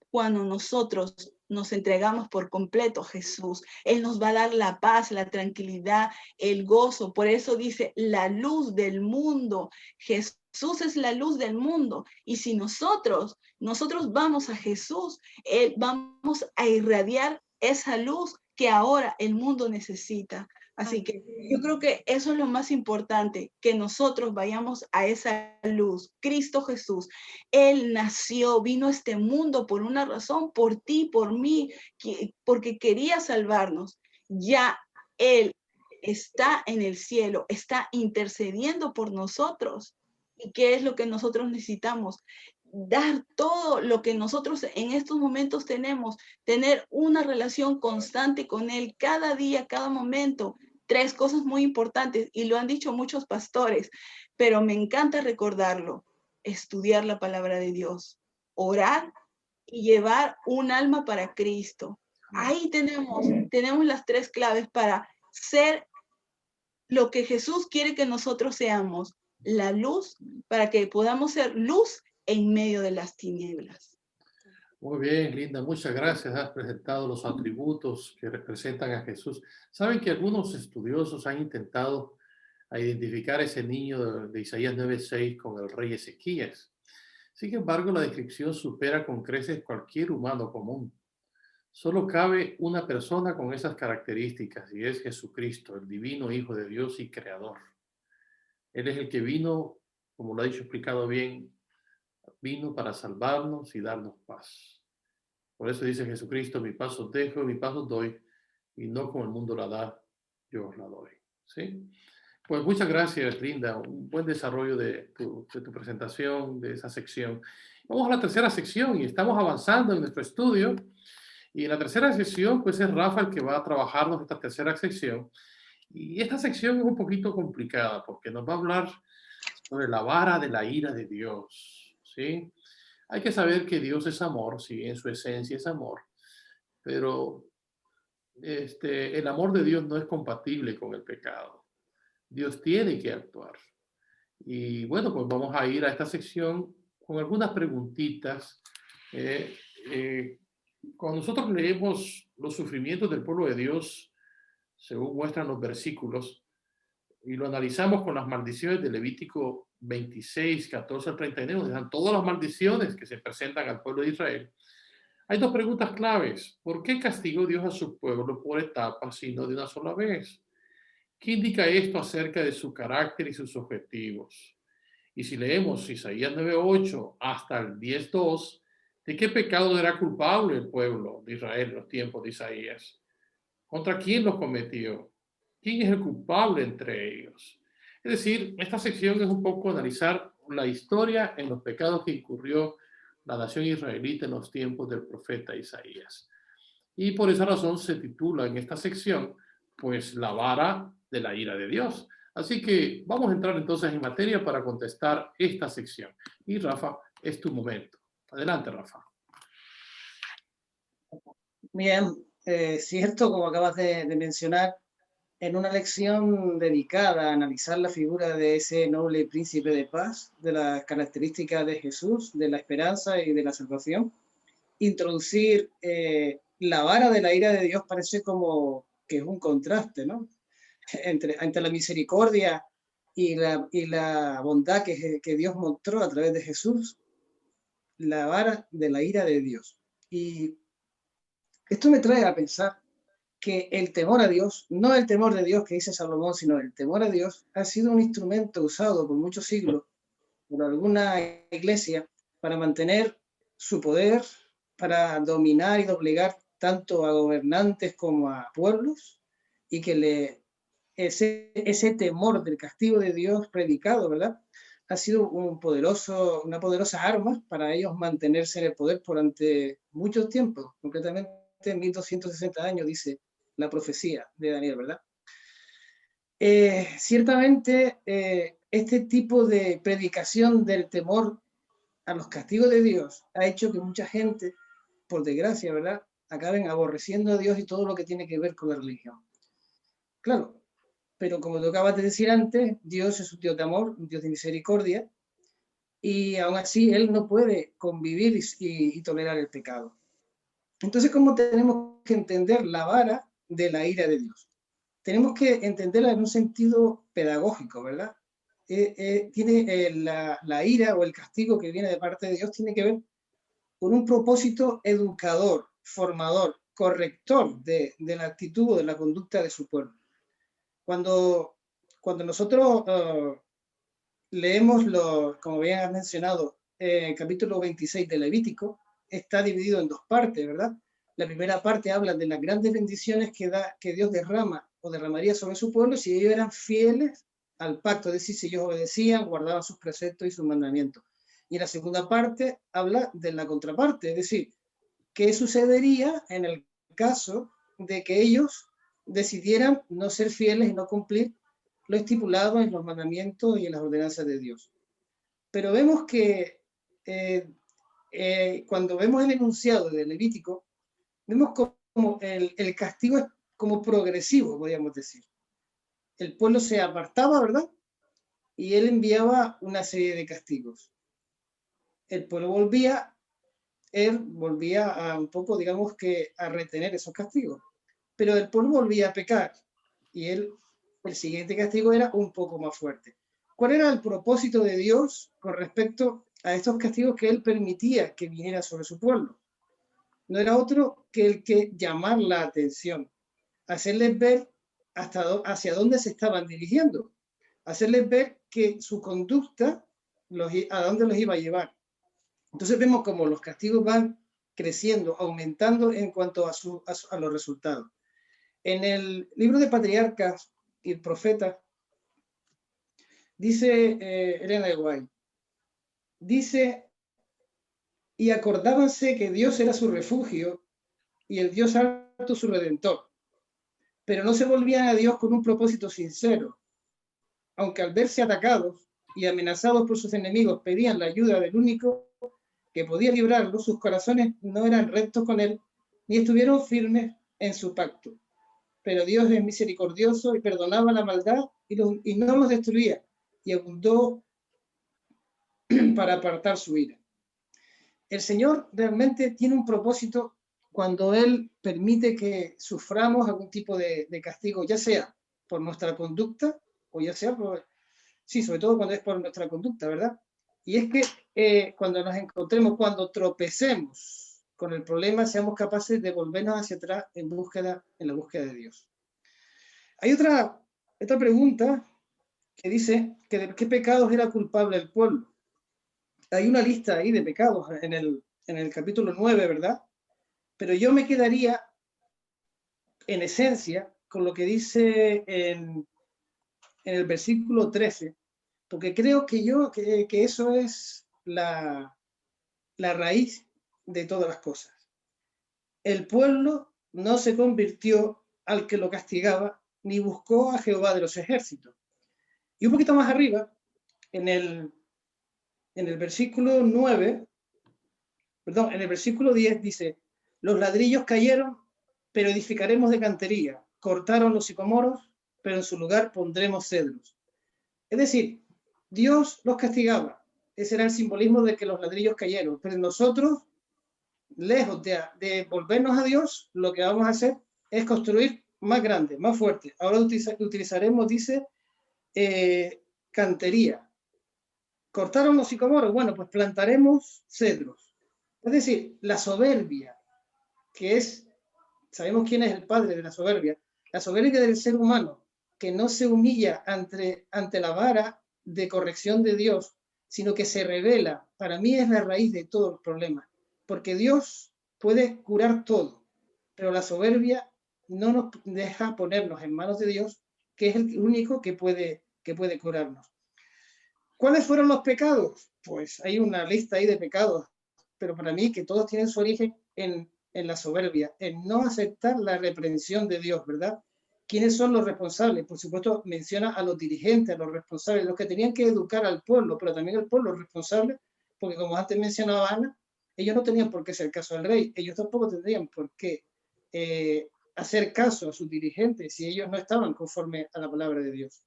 Cuando nosotros nos entregamos por completo a Jesús, Él nos va a dar la paz, la tranquilidad, el gozo. Por eso dice, la luz del mundo. Jesús es la luz del mundo. Y si nosotros vamos a Jesús, vamos a irradiar esa luz que ahora el mundo necesita. Así que yo creo que eso es lo más importante, que nosotros vayamos a esa luz. Cristo Jesús, Él nació, vino a este mundo por una razón, por ti, por mí, porque quería salvarnos. Ya Él está en el cielo, está intercediendo por nosotros. ¿Y qué es lo que nosotros necesitamos? Dar todo lo que nosotros en estos momentos tenemos, tener una relación constante con Él cada día, cada momento. 3 cosas muy importantes, y lo han dicho muchos pastores, pero me encanta recordarlo: estudiar la palabra de Dios, orar y llevar un alma para Cristo. Ahí tenemos las 3 claves para ser lo que Jesús quiere que nosotros seamos, la luz, para que podamos ser luz en medio de las tinieblas. Muy bien, Linda, muchas gracias. Has presentado los atributos que representan a Jesús. Saben que algunos estudiosos han intentado identificar a ese niño de Isaías 9:6 con el rey Ezequías. Sin embargo, la descripción supera con creces cualquier humano común. Solo cabe una persona con esas características, y es Jesucristo, el divino Hijo de Dios y Creador. Él es el que vino, como lo ha dicho explicado bien, vino para salvarnos y darnos paz. Por eso dice Jesucristo: mi paz os dejo, mi paz os doy, y no como el mundo la da, yo os la doy. ¿Sí? Pues muchas gracias, Linda. Un buen desarrollo de tu presentación, de esa sección. Vamos a la tercera sección y estamos avanzando en nuestro estudio. Y en la tercera sección, pues es Rafa el que va a trabajarnos esta tercera sección. Y esta sección es un poquito complicada porque nos va a hablar sobre la vara de la ira de Dios. ¿Sí? Hay que saber que Dios es amor, sí, en su esencia es amor, pero el amor de Dios no es compatible con el pecado. Dios tiene que actuar. Y bueno, pues vamos a ir a esta sección con algunas preguntitas. Cuando nosotros leemos los sufrimientos del pueblo de Dios, según muestran los versículos, y lo analizamos con las maldiciones de Levítico 26, 14 al 39, donde están todas las maldiciones que se presentan al pueblo de Israel, hay 2 preguntas claves. ¿Por qué castigó Dios a su pueblo por etapas y no de una sola vez? ¿Qué indica esto acerca de su carácter y sus objetivos? Y si leemos Isaías 9:8 hasta el 10:2, ¿de qué pecado era culpable el pueblo de Israel en los tiempos de Isaías? ¿Contra quién los cometió? ¿Quién es el culpable entre ellos? Es decir, esta sección es un poco analizar la historia en los pecados que incurrió la nación israelita en los tiempos del profeta Isaías. Y por esa razón se titula en esta sección, pues, la vara de la ira de Dios. Así que vamos a entrar entonces en materia para contestar esta sección. Y Rafa, es tu momento. Adelante, Rafa. Bien, cierto, como acabas de mencionar, en una lección dedicada a analizar la figura de ese noble príncipe de paz, de las características de Jesús, de la esperanza y de la salvación, introducir la vara de la ira de Dios parece como que es un contraste, ¿no? Entre la misericordia y la bondad que Dios mostró a través de Jesús, la vara de la ira de Dios. Y esto me trae a pensar que el temor a Dios, no el temor de Dios que dice Salomón, sino el temor a Dios, ha sido un instrumento usado por muchos siglos por alguna iglesia para mantener su poder, para dominar y doblegar tanto a gobernantes como a pueblos, y que ese temor del castigo de Dios predicado, ¿verdad?, ha sido una poderosa arma para ellos mantenerse en el poder durante mucho tiempo, concretamente 1260 años, dice la profecía de Daniel, ¿verdad? Ciertamente, este tipo de predicación del temor a los castigos de Dios ha hecho que mucha gente, por desgracia, ¿verdad?, acaben aborreciendo a Dios y todo lo que tiene que ver con la religión. Claro, pero como tú acabas de decir antes, Dios es un Dios de amor, un Dios de misericordia, y aún así Él no puede convivir y tolerar el pecado. Entonces, ¿cómo tenemos que entender la vara de la ira de Dios? Tenemos que entenderla en un sentido pedagógico, ¿verdad? La ira o el castigo que viene de parte de Dios tiene que ver con un propósito educador, formador, corrector de la actitud o de la conducta de su pueblo. Cuando nosotros leemos, como bien has mencionado, el capítulo 26 de Levítico, está dividido en dos partes, ¿verdad? La primera parte habla de las grandes bendiciones que Dios derrama o derramaría sobre su pueblo si ellos eran fieles al pacto, es decir, si ellos obedecían, guardaban sus preceptos y sus mandamientos. Y en la segunda parte habla de la contraparte, es decir, qué sucedería en el caso de que ellos decidieran no ser fieles y no cumplir lo estipulado en los mandamientos y en las ordenanzas de Dios. Pero vemos que cuando vemos el enunciado de Levítico, vemos como el castigo es como progresivo, podríamos decir. El pueblo se apartaba, ¿verdad? Y él enviaba una serie de castigos. El pueblo volvía a un poco, digamos que, a retener esos castigos. Pero el pueblo volvía a pecar y el siguiente castigo era un poco más fuerte. ¿Cuál era el propósito de Dios con respecto a estos castigos que él permitía que vinieran sobre su pueblo? No era otro que el que llamar la atención, hacerles ver hacia dónde se estaban dirigiendo, hacerles ver que su conducta a dónde los iba a llevar. Entonces vemos como los castigos van creciendo, aumentando en cuanto a los resultados. En el libro de Patriarcas y Profetas, dice Elena de White, dice, y acordábanse que Dios era su refugio y el Dios alto su redentor, pero no se volvían a Dios con un propósito sincero, aunque al verse atacados y amenazados por sus enemigos pedían la ayuda del único que podía librarlos, sus corazones no eran rectos con él, ni estuvieron firmes en su pacto. Pero Dios es misericordioso y perdonaba la maldad y no los destruía, y abundó para apartar su ira. El Señor realmente tiene un propósito cuando Él permite que suframos algún tipo de castigo, ya sea por nuestra conducta o ya sea sobre todo cuando es por nuestra conducta, ¿verdad? Y es que cuando nos encontremos, cuando tropecemos con el problema, seamos capaces de volvernos hacia atrás en la búsqueda de Dios. Hay otra pregunta que dice que de qué pecados era culpable el pueblo. Hay una lista ahí de pecados en el capítulo 9, ¿verdad? Pero yo me quedaría, en esencia, con lo que dice en el versículo 13, porque creo que eso es la raíz de todas las cosas. El pueblo no se convirtió al que lo castigaba, ni buscó a Jehová de los ejércitos. Y un poquito más arriba, en el versículo 9, perdón, en el versículo 10 dice, los ladrillos cayeron, pero edificaremos de cantería, cortaron los sicomoros, pero en su lugar pondremos cedros. Es decir, Dios los castigaba. Ese era el simbolismo de que los ladrillos cayeron. Pero nosotros, lejos de volvernos a Dios, lo que vamos a hacer es construir más grande, más fuerte. Ahora utilizaremos, dice, cantería. Cortaron los sicomoros, bueno, pues plantaremos cedros. Es decir, la soberbia, sabemos quién es el padre de la soberbia del ser humano, que no se humilla ante la vara de corrección de Dios, sino que se revela, para mí es la raíz de todos los problemas, porque Dios puede curar todo, pero la soberbia no nos deja ponernos en manos de Dios, que es el único que puede curarnos. ¿Cuáles fueron los pecados? Pues hay una lista ahí de pecados, pero para mí que todos tienen su origen en la soberbia, en no aceptar la reprensión de Dios, ¿verdad? ¿Quiénes son los responsables? Por supuesto, menciona a los dirigentes, a los responsables, los que tenían que educar al pueblo, pero también el pueblo responsable, porque como antes mencionaba Ana, ellos no tenían por qué hacer caso al rey, ellos tampoco tendrían por qué hacer caso a sus dirigentes si ellos no estaban conforme a la palabra de Dios.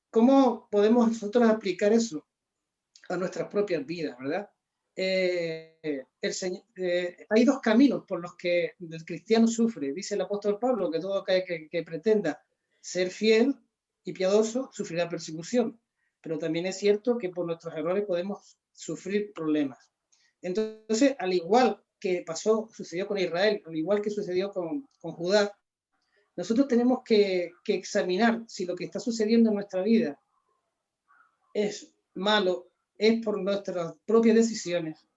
¿Cómo podemos nosotros aplicar eso a nuestras propias vidas, verdad? Hay dos caminos por los que el cristiano sufre. Dice el apóstol Pablo que todo aquel que pretenda ser fiel y piadoso sufrirá persecución, pero también es cierto que por nuestros errores podemos sufrir problemas. Entonces, al igual que sucedió con Israel, al igual que sucedió con Judá, nosotros tenemos que examinar si lo que está sucediendo en nuestra vida es malo, es por nuestras propias decisiones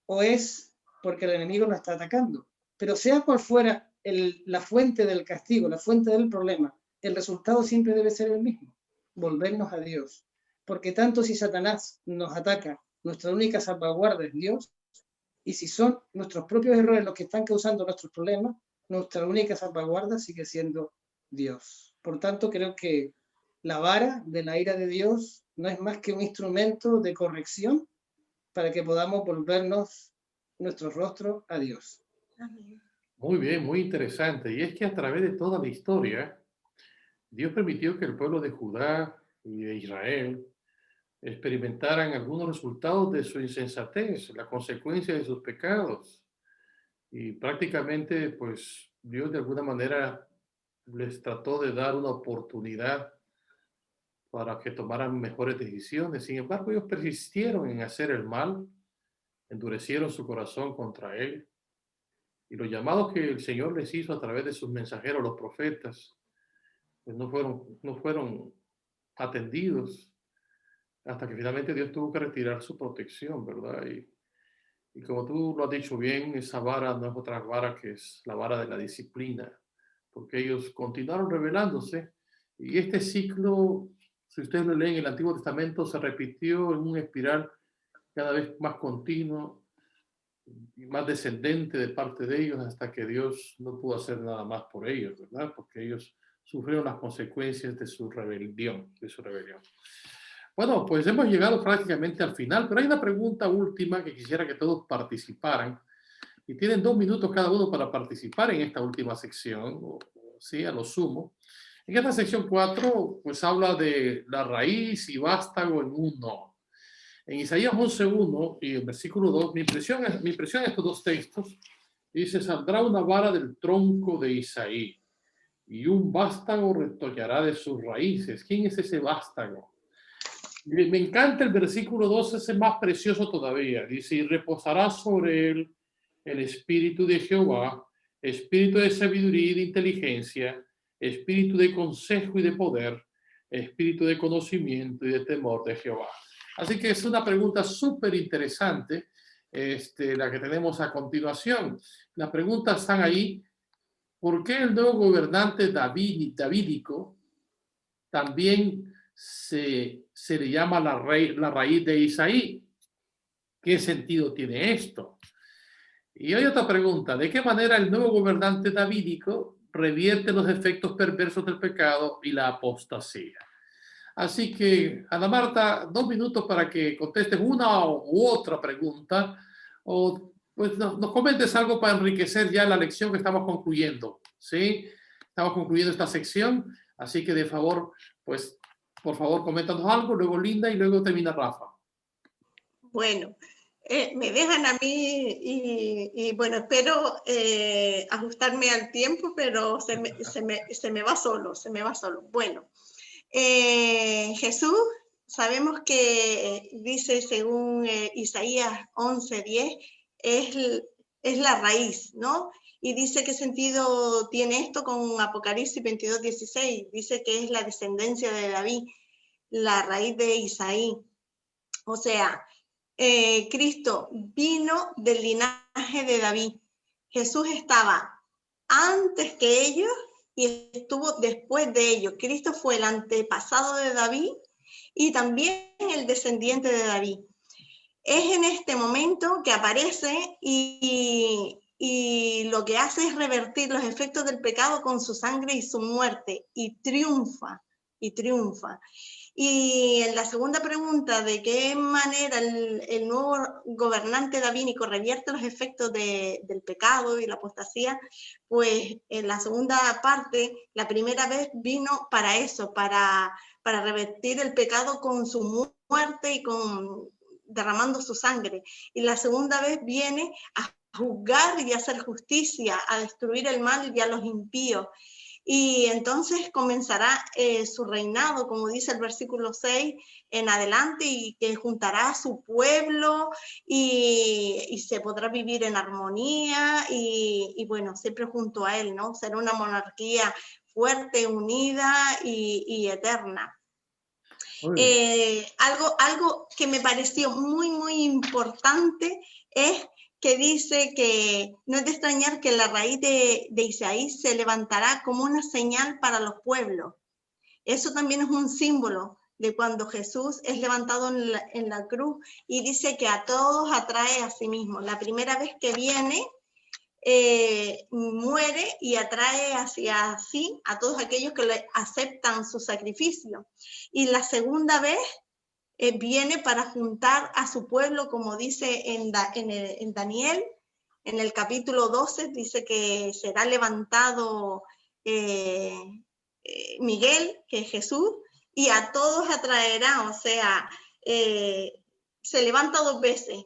o es porque el enemigo nos está atacando. Pero sea cual fuera la fuente del castigo, la fuente del problema, el resultado siempre debe ser el mismo: volvernos a Dios. Porque tanto si Satanás nos ataca, nuestra única salvaguarda es Dios, y si son nuestros propios errores los que están causando nuestros problemas, nuestra única salvaguarda sigue siendo Dios. Por tanto, creo que la vara de la ira de Dios no es más que un instrumento de corrección para que podamos volvernos nuestro rostro a Dios. Amén. Muy bien, muy interesante. Y es que a través de toda la historia, Dios permitió que el pueblo de Judá y de Israel experimentaran algunos resultados de su insensatez, la consecuencia de sus pecados. Y prácticamente, pues, Dios de alguna manera les trató de dar una oportunidad para que tomaran mejores decisiones. Sin embargo, ellos persistieron en hacer el mal, endurecieron su corazón contra él. Y los llamados que el Señor les hizo a través de sus mensajeros, los profetas, pues no fueron atendidos hasta que finalmente Dios tuvo que retirar su protección, ¿verdad? Y como tú lo has dicho bien, esa vara no es otra vara que es la vara de la disciplina, porque ellos continuaron rebelándose. Y este ciclo, si ustedes lo leen en el Antiguo Testamento, se repitió en un espiral cada vez más continuo y más descendente de parte de ellos, hasta que Dios no pudo hacer nada más por ellos, ¿verdad? Porque ellos sufrieron las consecuencias de su rebelión, Bueno, pues hemos llegado prácticamente al final, pero hay una pregunta última que quisiera que todos participaran, y tienen 2 minutos cada uno para participar en esta última sección, ¿sí? A lo sumo. En esta sección 4, pues habla de la raíz y vástago en uno. En Isaías 11:1 y el versículo 2, mi impresión en estos dos textos, dice: saldrá una vara del tronco de Isaí, y un vástago retoñará de sus raíces. ¿Quién es ese vástago? Me encanta el versículo 2, ese más precioso todavía. Dice: y reposará sobre él el espíritu de Jehová, espíritu de sabiduría y de inteligencia, espíritu de consejo y de poder, espíritu de conocimiento y de temor de Jehová. Así que es una pregunta súper interesante, la que tenemos a continuación. Las preguntas están ahí. ¿Por qué el nuevo gobernante davídico también se le llama la raíz de Isaí? ¿Qué sentido tiene esto? Y hay otra pregunta: ¿de qué manera el nuevo gobernante davídico revierte los efectos perversos del pecado y la apostasía? Así que, Ana Marta, 2 minutos para que contestes una u otra pregunta, o pues nos comentes algo para enriquecer ya la lección que estamos concluyendo, ¿sí? Estamos concluyendo esta sección, así que de favor, pues, por favor, coméntanos algo, luego Linda y luego termina Rafa. Bueno, me dejan a mí y bueno, espero ajustarme al tiempo, pero se me va solo, Bueno. Jesús, sabemos que dice según Isaías 11:10, es la raíz, ¿no? Y dice qué sentido tiene esto con Apocalipsis 22:16. Dice que es la descendencia de David, la raíz de Isaí. O sea, Cristo vino del linaje de David. Jesús estaba antes que ellos y estuvo después de ellos. Cristo fue el antepasado de David y también el descendiente de David. Es en este momento que aparece y lo que hace es revertir los efectos del pecado con su sangre y su muerte, y triunfa. Y en la segunda pregunta, ¿de qué manera el nuevo gobernante davídico revierte los efectos del pecado y la apostasía? Pues en la segunda parte, la primera vez vino para eso, para revertir el pecado con su muerte y derramando su sangre. Y la segunda vez viene a juzgar y a hacer justicia, a destruir el mal y a los impíos. y entonces comenzará su reinado, como dice el versículo 6 en adelante, y que juntará a su pueblo y se podrá vivir en armonía y bueno, siempre junto a él, ¿no? Será una monarquía fuerte, unida y eterna. Algo que me pareció muy, muy importante es que dice que no es de extrañar que la raíz de Isaí se levantará como una señal para los pueblos. Eso también es un símbolo de cuando Jesús es levantado en la cruz y dice que a todos atrae a sí mismo. La primera vez que viene, muere y atrae hacia sí a todos aquellos que le aceptan su sacrificio. Y la segunda vez viene para juntar a su pueblo, como dice en Daniel, en el capítulo 12, dice que será levantado Miguel, que es Jesús, y a todos atraerá, o sea, se levanta dos veces.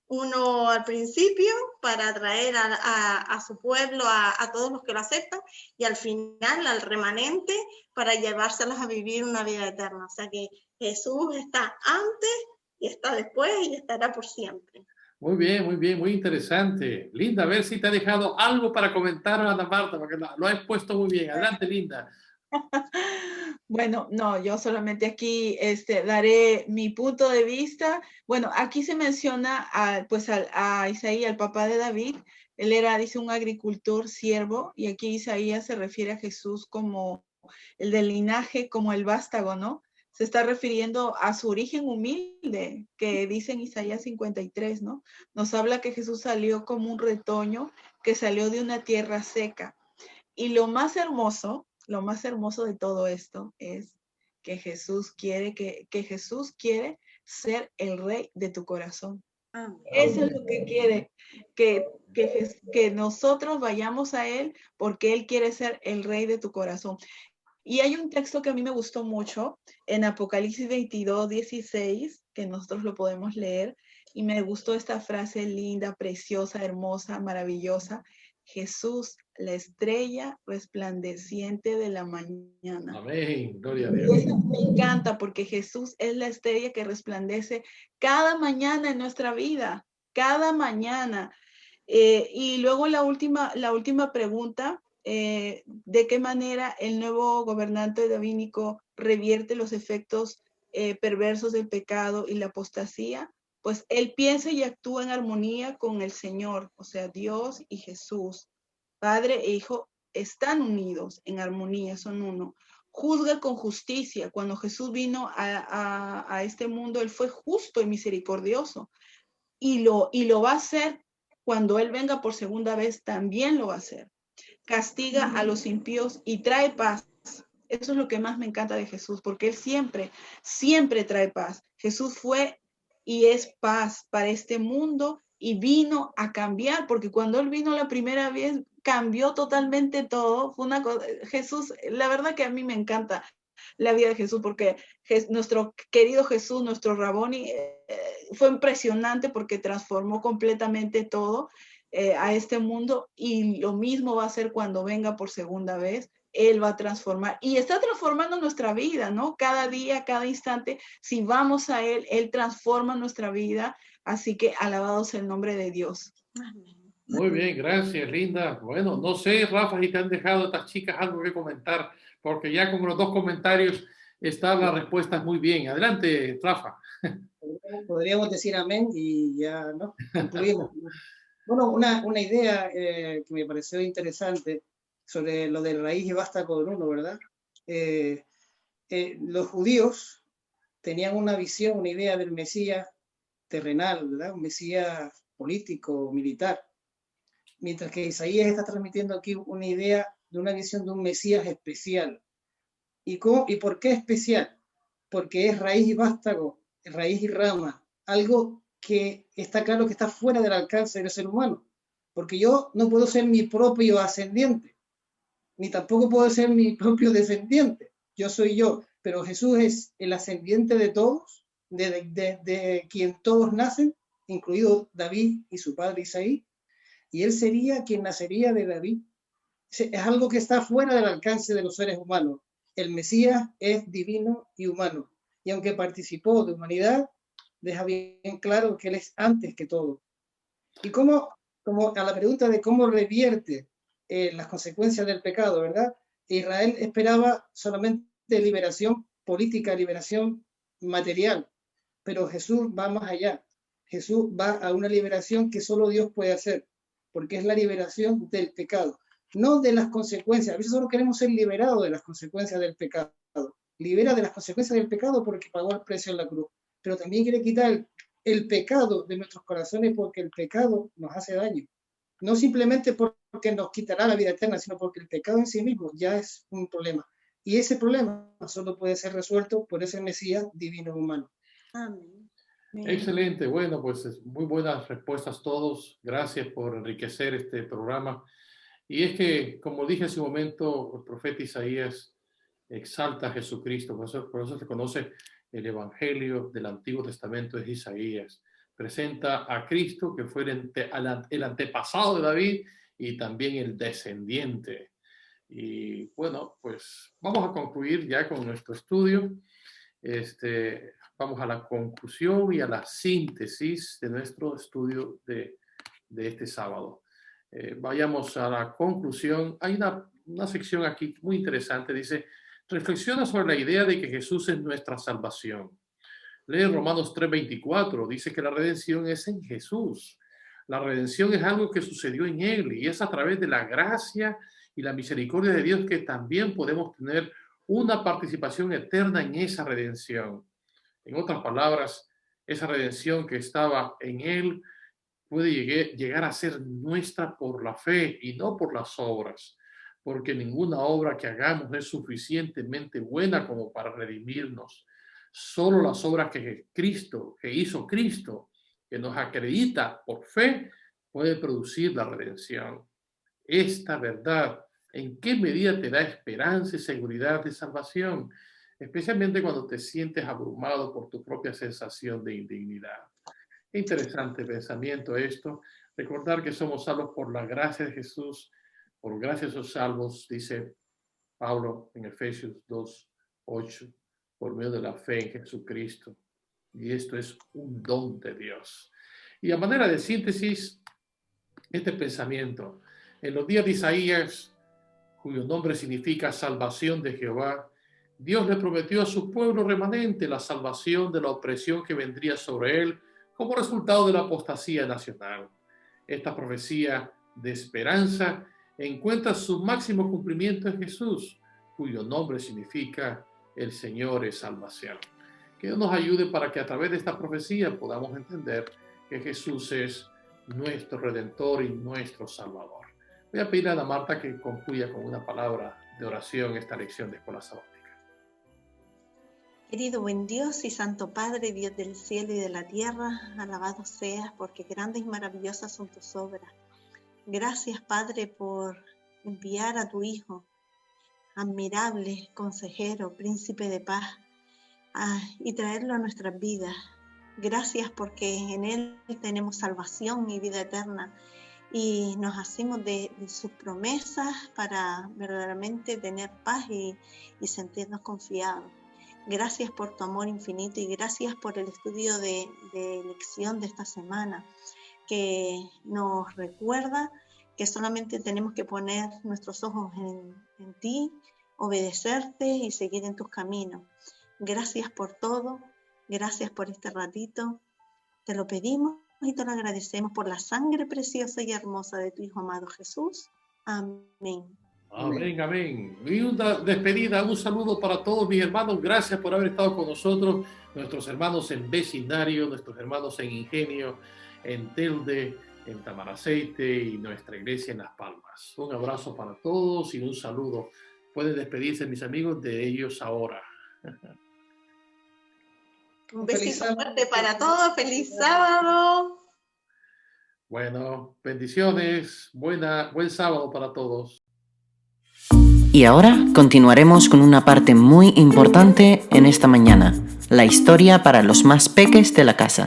Uno al principio para atraer a su pueblo, a todos los que lo aceptan, y al final al remanente para llevárselos a vivir una vida eterna. O sea que Jesús está antes y está después y estará por siempre. Muy bien, muy interesante. Linda, a ver si te ha dejado algo para comentar, Ana Marta, porque lo has puesto muy bien. Adelante, Linda. Bueno, no, yo solamente aquí daré mi punto de vista. Bueno, aquí se menciona a Isaías, al papá de David. Él era, dice, un agricultor siervo, y aquí Isaías se refiere a Jesús como el del linaje, como el vástago, ¿no? Se está refiriendo a su origen humilde, que dice en Isaías 53, ¿no? Nos habla que Jesús salió como un retoño que salió de una tierra seca. Y lo más hermoso de todo esto es que Jesús quiere ser el rey de tu corazón. Eso es lo que quiere, que nosotros vayamos a Él, porque Él quiere ser el rey de tu corazón. Y hay un texto que a mí me gustó mucho en Apocalipsis 22, 16, que nosotros lo podemos leer, y me gustó esta frase linda, preciosa, hermosa, maravillosa. Jesús, la estrella resplandeciente de la mañana. Amén, gloria a Dios. Eso me encanta, porque Jesús es la estrella que resplandece cada mañana en nuestra vida, cada mañana. Y luego la última pregunta, ¿de qué manera el nuevo gobernante davínico revierte los efectos perversos del pecado y la apostasía? Pues él piensa y actúa en armonía con el Señor, o sea, Dios y Jesús. Padre e Hijo están unidos en armonía, son uno. Juzga con justicia. Cuando Jesús vino a este mundo, Él fue justo y misericordioso. Y lo va a hacer cuando Él venga por segunda vez, también lo va a hacer. Castiga a los impíos y trae paz. Eso es lo que más me encanta de Jesús, porque Él siempre trae paz. Jesús fue y es paz para este mundo y vino a cambiar, porque cuando Él vino la primera vez, cambió totalmente todo. Fue una cosa, Jesús, la verdad que a mí me encanta la vida de Jesús, porque nuestro querido Jesús, nuestro Raboni, fue impresionante porque transformó completamente todo a este mundo, y lo mismo va a ser cuando venga por segunda vez. Él va a transformar y está transformando nuestra vida, ¿no? Cada día, cada instante, si vamos a Él, Él transforma nuestra vida. Así que alabado sea el nombre de Dios. Muy bien, gracias, Linda. Bueno, no sé, Rafa, si te han dejado estas chicas algo que comentar, porque ya con los dos comentarios está la respuesta muy bien. Adelante, Rafa. Podríamos decir amén y ya, ¿no? Concluimos. Bueno, una idea que me pareció interesante sobre lo de raíz y vástago en uno, ¿verdad? Los judíos tenían una visión, una idea del Mesías terrenal, ¿verdad? Un Mesías político, militar. Mientras que Isaías está transmitiendo aquí una idea de una visión de un Mesías especial. ¿Y por qué especial? Porque es raíz y vástago, raíz y rama, algo que está claro que está fuera del alcance del ser humano. Porque yo no puedo ser mi propio ascendiente, ni tampoco puedo ser mi propio descendiente. Yo soy yo, pero Jesús es el ascendiente de todos, de quien todos nacen, incluido David y su padre Isaí, y él sería quien nacería de David. Es algo que está fuera del alcance de los seres humanos. El Mesías es divino y humano. Y aunque participó de humanidad, deja bien claro que Él es antes que todo. Y como a la pregunta de cómo revierte las consecuencias del pecado, ¿verdad? Israel esperaba solamente liberación política, liberación material, pero Jesús va más allá. Jesús va a una liberación que solo Dios puede hacer, porque es la liberación del pecado, no de las consecuencias. A veces solo queremos ser liberados de las consecuencias del pecado. Libera de las consecuencias del pecado porque pagó el precio en la cruz, pero también quiere quitar el pecado de nuestros corazones porque el pecado nos hace daño. No simplemente porque nos quitará la vida eterna, sino porque el pecado en sí mismo ya es un problema. Y ese problema solo puede ser resuelto por ese Mesías divino humano. Amén. Excelente, bueno, pues muy buenas respuestas todos. Gracias por enriquecer este programa. Y es que, como dije hace un momento, el profeta Isaías exalta a Jesucristo, por eso se conoce el Evangelio del Antiguo Testamento de Isaías. Presenta a Cristo, que fue el antepasado de David y también el descendiente. Y bueno, pues vamos a concluir ya con nuestro estudio. Vamos a la conclusión y a la síntesis de nuestro estudio de este sábado. Vayamos a la conclusión. Hay una sección aquí muy interesante. Dice, reflexiona sobre la idea de que Jesús es nuestra salvación. Lee Romanos 3:24. Dice que la redención es en Jesús. La redención es algo que sucedió en Él y es a través de la gracia y la misericordia de Dios que también podemos tener una participación eterna en esa redención. En otras palabras, esa redención que estaba en Él puede llegar a ser nuestra por la fe y no por las obras, porque ninguna obra que hagamos es suficientemente buena como para redimirnos. Solo las obras que hizo Cristo, que nos acredita por fe, puede producir la redención. Esta verdad, ¿en qué medida te da esperanza y seguridad de salvación? Especialmente cuando te sientes abrumado por tu propia sensación de indignidad. Qué interesante pensamiento esto. Recordar que somos salvos por la gracia de Jesús. Por gracia somos salvos, dice Pablo en Efesios 2:8, por medio de la fe en Jesucristo. Y esto es un don de Dios. Y a manera de síntesis, este pensamiento. En los días de Isaías, cuyo nombre significa salvación de Jehová, Dios le prometió a su pueblo remanente la salvación de la opresión que vendría sobre él como resultado de la apostasía nacional. Esta profecía de esperanza encuentra su máximo cumplimiento en Jesús, cuyo nombre significa el Señor es salvación. Que Dios nos ayude para que a través de esta profecía podamos entender que Jesús es nuestro Redentor y nuestro Salvador. Voy a pedir a Ana Marta que concluya con una palabra de oración esta lección de Escuela Sabática. Querido buen Dios y Santo Padre, Dios del cielo y de la tierra, alabado seas porque grandes y maravillosas son tus obras. Gracias, Padre, por enviar a tu Hijo, admirable consejero, príncipe de paz, y traerlo a nuestras vidas. Gracias porque en Él tenemos salvación y vida eterna y nos hacemos de sus promesas para verdaderamente tener paz y sentirnos confiados. Gracias por tu amor infinito y gracias por el estudio de lección de esta semana que nos recuerda que solamente tenemos que poner nuestros ojos en ti, obedecerte y seguir en tus caminos. Gracias por todo, gracias por este ratito. Te lo pedimos y te lo agradecemos por la sangre preciosa y hermosa de tu Hijo amado Jesús. Amén. Amén, amén. Y una despedida, un saludo para todos mis hermanos. Gracias por haber estado con nosotros, nuestros hermanos en vecindario, nuestros hermanos en Ingenio, en Telde, en Tamaraceite y nuestra iglesia en Las Palmas. Un abrazo para todos y un saludo. Pueden despedirse mis amigos de ellos ahora. Un besito fuerte para todos. ¡Feliz sábado! Bueno, bendiciones. Buen sábado para todos. Y ahora continuaremos con una parte muy importante en esta mañana, la historia para los más peques de la casa.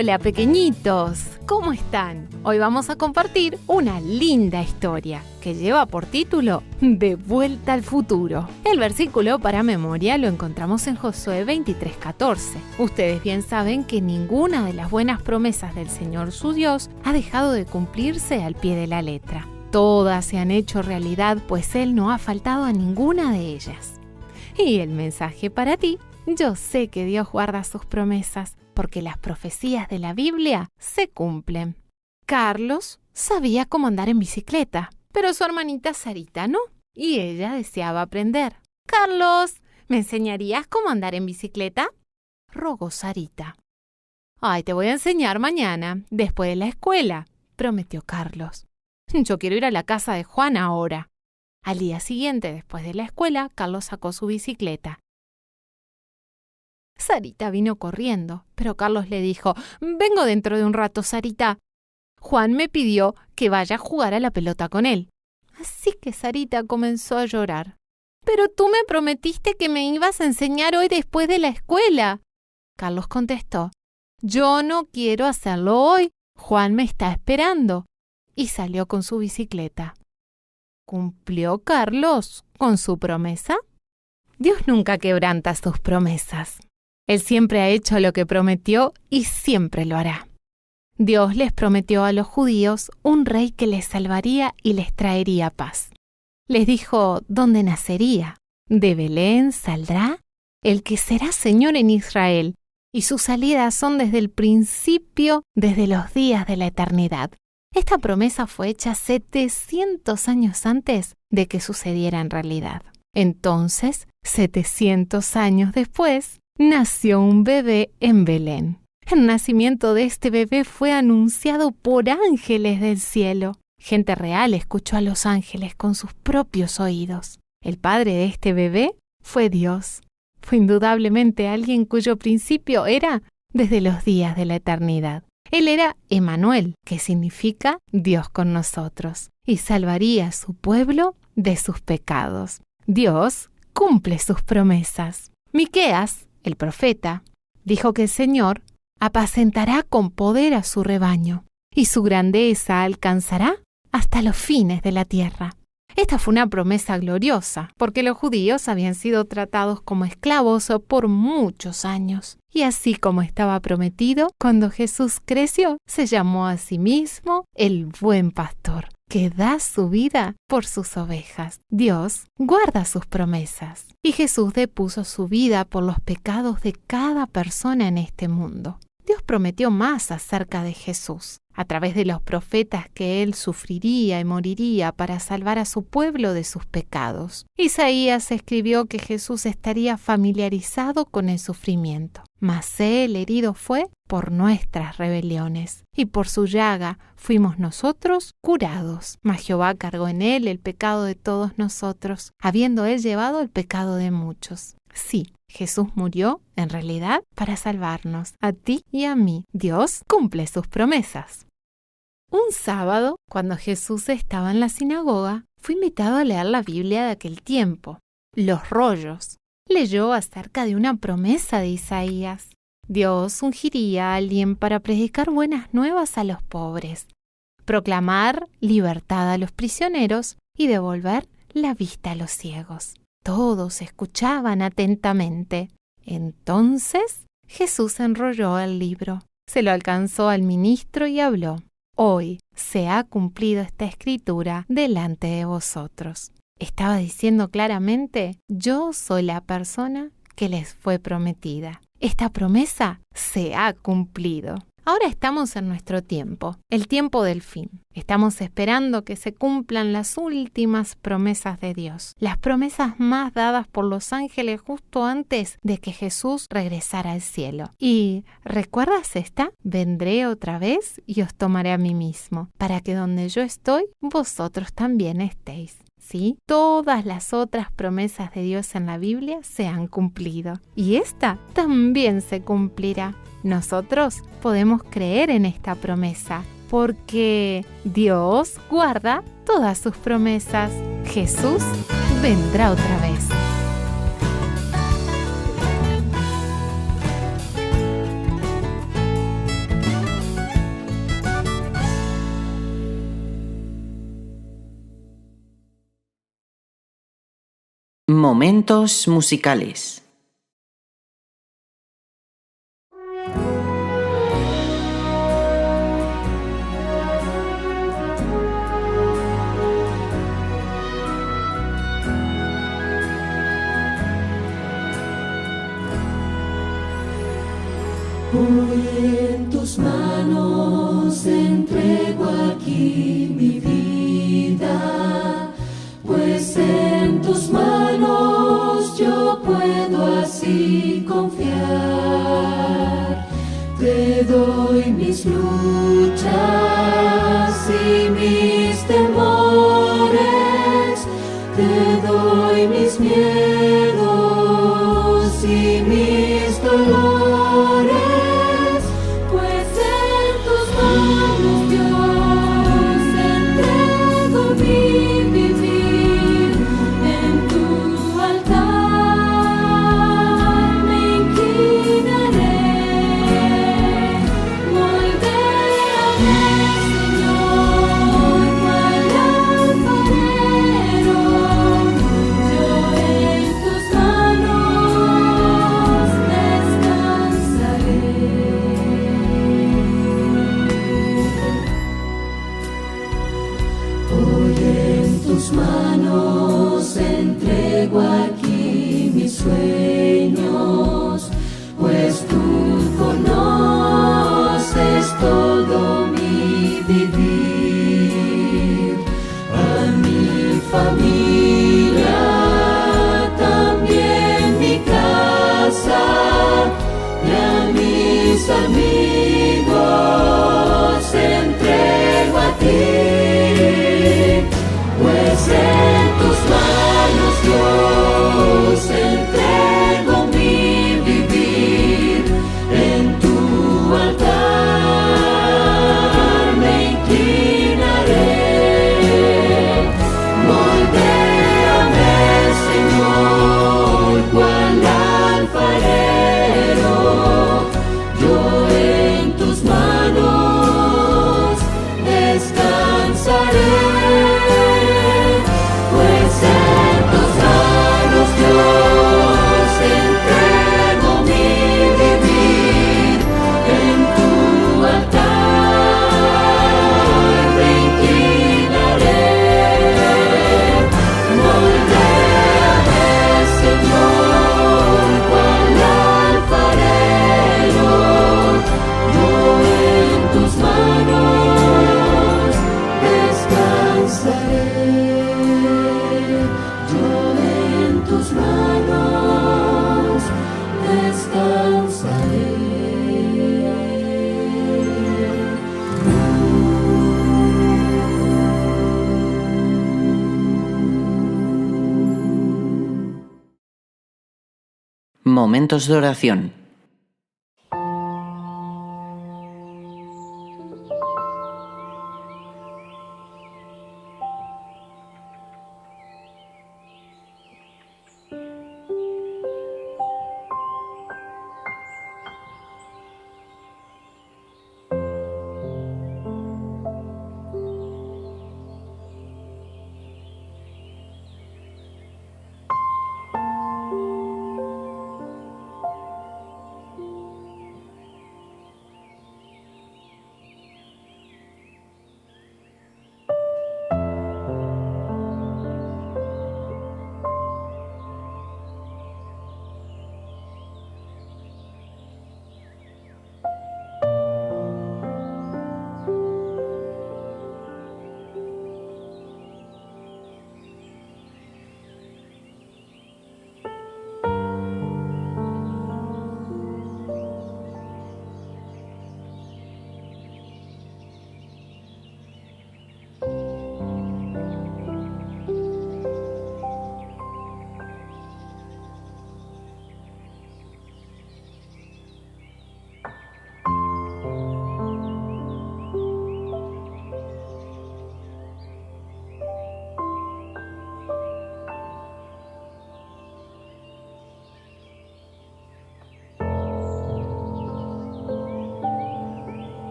Hola pequeñitos, ¿cómo están? Hoy vamos a compartir una linda historia que lleva por título De vuelta al futuro. El versículo para memoria lo encontramos en Josué 23:14. Ustedes bien saben que ninguna de las buenas promesas del Señor su Dios ha dejado de cumplirse al pie de la letra. Todas se han hecho realidad, pues Él no ha faltado a ninguna de ellas. Y el mensaje para ti: yo sé que Dios guarda sus promesas, porque las profecías de la Biblia se cumplen. Carlos sabía cómo andar en bicicleta, pero su hermanita Sarita no, y ella deseaba aprender. «Carlos, ¿me enseñarías cómo andar en bicicleta?», rogó Sarita. «Ay, te voy a enseñar mañana, después de la escuela», prometió Carlos. «Yo quiero ir a la casa de Juan ahora». Al día siguiente, después de la escuela, Carlos sacó su bicicleta. Sarita vino corriendo, pero Carlos le dijo: «Vengo dentro de un rato, Sarita. Juan me pidió que vaya a jugar a la pelota con él». Así que Sarita comenzó a llorar. «Pero tú me prometiste que me ibas a enseñar hoy después de la escuela». Carlos contestó: «Yo no quiero hacerlo hoy. Juan me está esperando». Y salió con su bicicleta. ¿Cumplió Carlos con su promesa? Dios nunca quebranta sus promesas. Él siempre ha hecho lo que prometió y siempre lo hará. Dios les prometió a los judíos un rey que les salvaría y les traería paz. Les dijo dónde nacería. De Belén saldrá el que será Señor en Israel, y sus salidas son desde el principio, desde los días de la eternidad. Esta promesa fue hecha 700 años antes de que sucediera en realidad. Entonces, 700 años después, nació un bebé en Belén. El nacimiento de este bebé fue anunciado por ángeles del cielo. Gente real escuchó a los ángeles con sus propios oídos. El padre de este bebé fue Dios. Fue indudablemente alguien cuyo principio era desde los días de la eternidad. Él era Emmanuel, que significa Dios con nosotros, y salvaría a su pueblo de sus pecados. Dios cumple sus promesas. Miqueas, el profeta, dijo que el Señor apacentará con poder a su rebaño, y su grandeza alcanzará hasta los fines de la tierra. Esta fue una promesa gloriosa, porque los judíos habían sido tratados como esclavos por muchos años. Y así como estaba prometido, cuando Jesús creció, se llamó a sí mismo el buen pastor, que da su vida por sus ovejas. Dios guarda sus promesas, y Jesús depuso su vida por los pecados de cada persona en este mundo. Dios prometió más acerca de Jesús, a través de los profetas, que Él sufriría y moriría para salvar a su pueblo de sus pecados. Isaías escribió que Jesús estaría familiarizado con el sufrimiento, mas Él herido fue por nuestras rebeliones, y por su llaga fuimos nosotros curados. Mas Jehová cargó en Él el pecado de todos nosotros, habiendo Él llevado el pecado de muchos. Sí, Jesús murió, en realidad, para salvarnos, a ti y a mí. Dios cumple sus promesas. Un sábado, cuando Jesús estaba en la sinagoga, fue invitado a leer la Biblia de aquel tiempo, los rollos. Leyó acerca de una promesa de Isaías. Dios ungiría a alguien para predicar buenas nuevas a los pobres, proclamar libertad a los prisioneros y devolver la vista a los ciegos. Todos escuchaban atentamente. Entonces Jesús enrolló el libro, se lo alcanzó al ministro y habló: «Hoy se ha cumplido esta escritura delante de vosotros». Estaba diciendo claramente: yo soy la persona que les fue prometida. Esta promesa se ha cumplido. Ahora estamos en nuestro tiempo, el tiempo del fin. Estamos esperando que se cumplan las últimas promesas de Dios, las promesas más dadas por los ángeles justo antes de que Jesús regresara al cielo. ¿Y recuerdas esta? Vendré otra vez y os tomaré a mí mismo, para que donde yo estoy, vosotros también estéis. ¿Sí? Todas las otras promesas de Dios en la Biblia se han cumplido, y esta también se cumplirá. Nosotros podemos creer en esta promesa, porque Dios guarda todas sus promesas. Jesús vendrá otra vez. Momentos musicales. Hoy en tus manos entrego aquí mi vida, pues en tus manos yo puedo así confiar. Te doy mis luchas y mis temores, te doy mis miedos y mis dolores. Momentos de oración.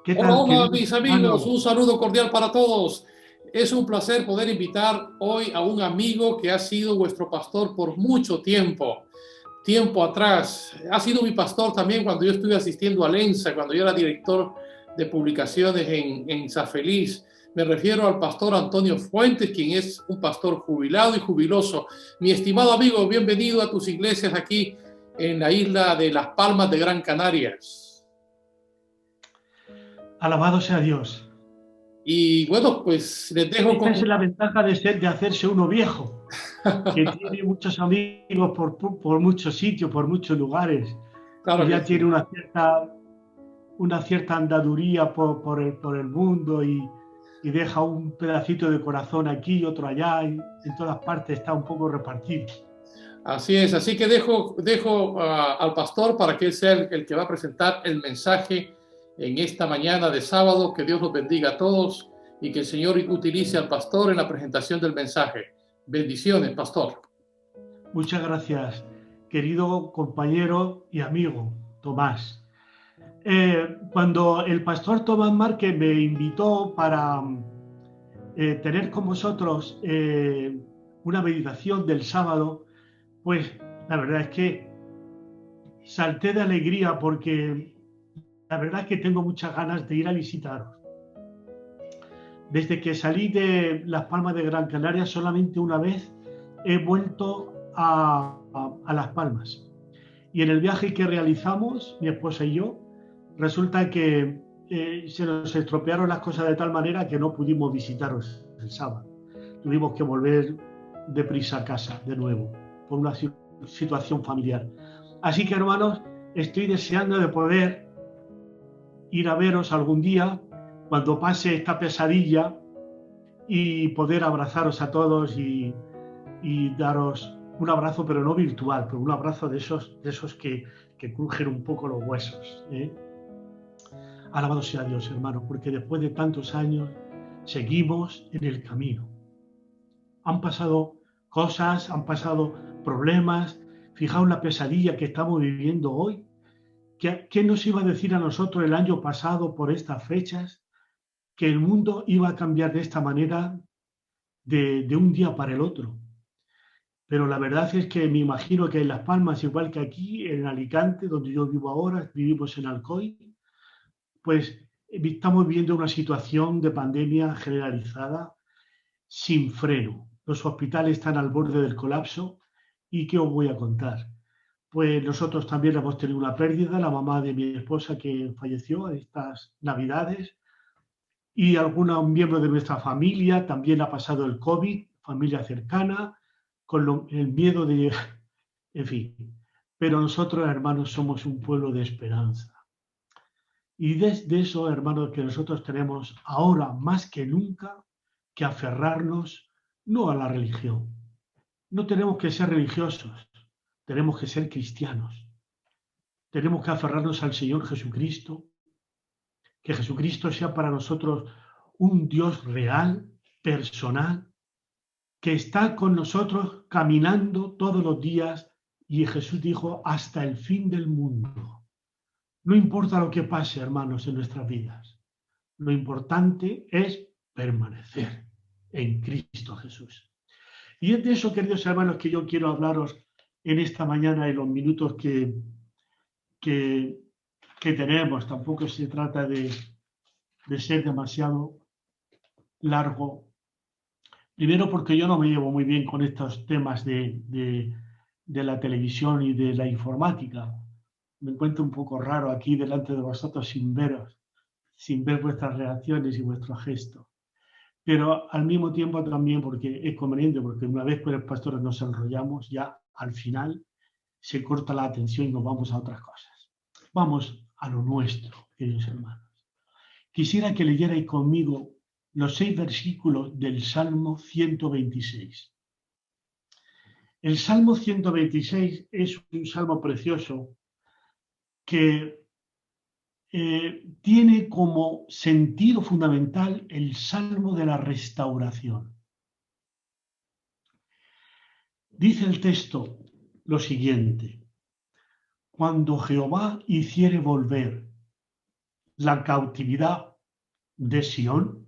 ¿Qué Hola, tal, hola, querido mis amigos, hermano? un saludo cordial para todos. Es un placer poder invitar hoy a un amigo que ha sido vuestro pastor por mucho tiempo atrás. Ha sido mi pastor también cuando yo estuve asistiendo a Lensa, cuando yo era director de publicaciones en Safeliz. Me refiero al pastor Antonio Fuentes, quien es un pastor jubilado y jubiloso. Mi estimado amigo, bienvenido a tus iglesias aquí en la isla de Las Palmas de Gran Canarias. Alabado sea Dios. Y bueno, pues les dejo Esta es con... la ventaja de hacerse uno viejo, que tiene muchos amigos por muchos sitios, por muchos lugares, Claro y que ya sí. tiene una cierta andaduría por el mundo y deja un pedacito de corazón aquí y otro allá, y en todas partes está un poco repartido. Así es, así que dejo al pastor para que él sea el que va a presentar el mensaje en esta mañana de sábado. Que Dios los bendiga a todos y que el Señor utilice al pastor en la presentación del mensaje. Bendiciones, pastor. Muchas gracias, querido compañero y amigo Tomás. Cuando el pastor Tomás Márquez me invitó para tener con vosotros una meditación del sábado, pues la verdad es que salté de alegría porque la verdad es que tengo muchas ganas de ir a visitaros. Desde que salí de Las Palmas de Gran Canaria, solamente una vez he vuelto a Las Palmas. Y en el viaje que realizamos, mi esposa y yo, resulta que se nos estropearon las cosas de tal manera que no pudimos visitaros el sábado. Tuvimos que volver deprisa a casa de nuevo por una situación familiar. Así que, hermanos, estoy deseando de poder ir a veros algún día cuando pase esta pesadilla y poder abrazaros a todos y daros un abrazo, pero no virtual, pero un abrazo de esos que crujen un poco los huesos. Alabado sea Dios, hermano, porque después de tantos años seguimos en el camino. Han pasado cosas, han pasado problemas. Fijaos la pesadilla que estamos viviendo hoy. ¿Qué nos iba a decir a nosotros el año pasado por estas fechas? Que el mundo iba a cambiar de esta manera de un día para el otro. Pero la verdad es que me imagino que en Las Palmas, igual que aquí, en Alicante, donde yo vivo ahora, vivimos en Alcoy, pues estamos viviendo una situación de pandemia generalizada sin freno. Los hospitales están al borde del colapso. ¿Y qué os voy a contar? Pues nosotros también hemos tenido una pérdida, la mamá de mi esposa que falleció en estas Navidades, y algunos miembros de nuestra familia también ha pasado el COVID, familia cercana, con el miedo de... En fin, pero nosotros, hermanos, somos un pueblo de esperanza. Y desde eso, hermanos, que nosotros tenemos ahora más que nunca que aferrarnos no a la religión. No tenemos que ser religiosos, tenemos que ser cristianos. Tenemos que aferrarnos al Señor Jesucristo, que Jesucristo sea para nosotros un Dios real, personal, que está con nosotros caminando todos los días, y Jesús dijo, hasta el fin del mundo. No importa lo que pase, hermanos, en nuestras vidas. Lo importante es permanecer en Cristo Jesús. Y es de eso, queridos hermanos, que yo quiero hablaros en esta mañana, en los minutos que tenemos. Tampoco se trata de ser demasiado largo. Primero porque yo no me llevo muy bien con estos temas de la televisión y de la informática. Me encuentro un poco raro aquí delante de vosotros sin veros, sin ver vuestras reacciones y vuestros gestos. Pero al mismo tiempo también porque es conveniente, porque una vez con el pastor nos enrollamos, ya al final se corta la atención y nos vamos a otras cosas. Vamos a lo nuestro, queridos hermanos. Quisiera que leyerais conmigo los 6 versículos del Salmo 126. El Salmo 126 es un salmo precioso que tiene como sentido fundamental el salmo de la restauración. Dice el texto lo siguiente: cuando Jehová hiciere volver la cautividad de Sión?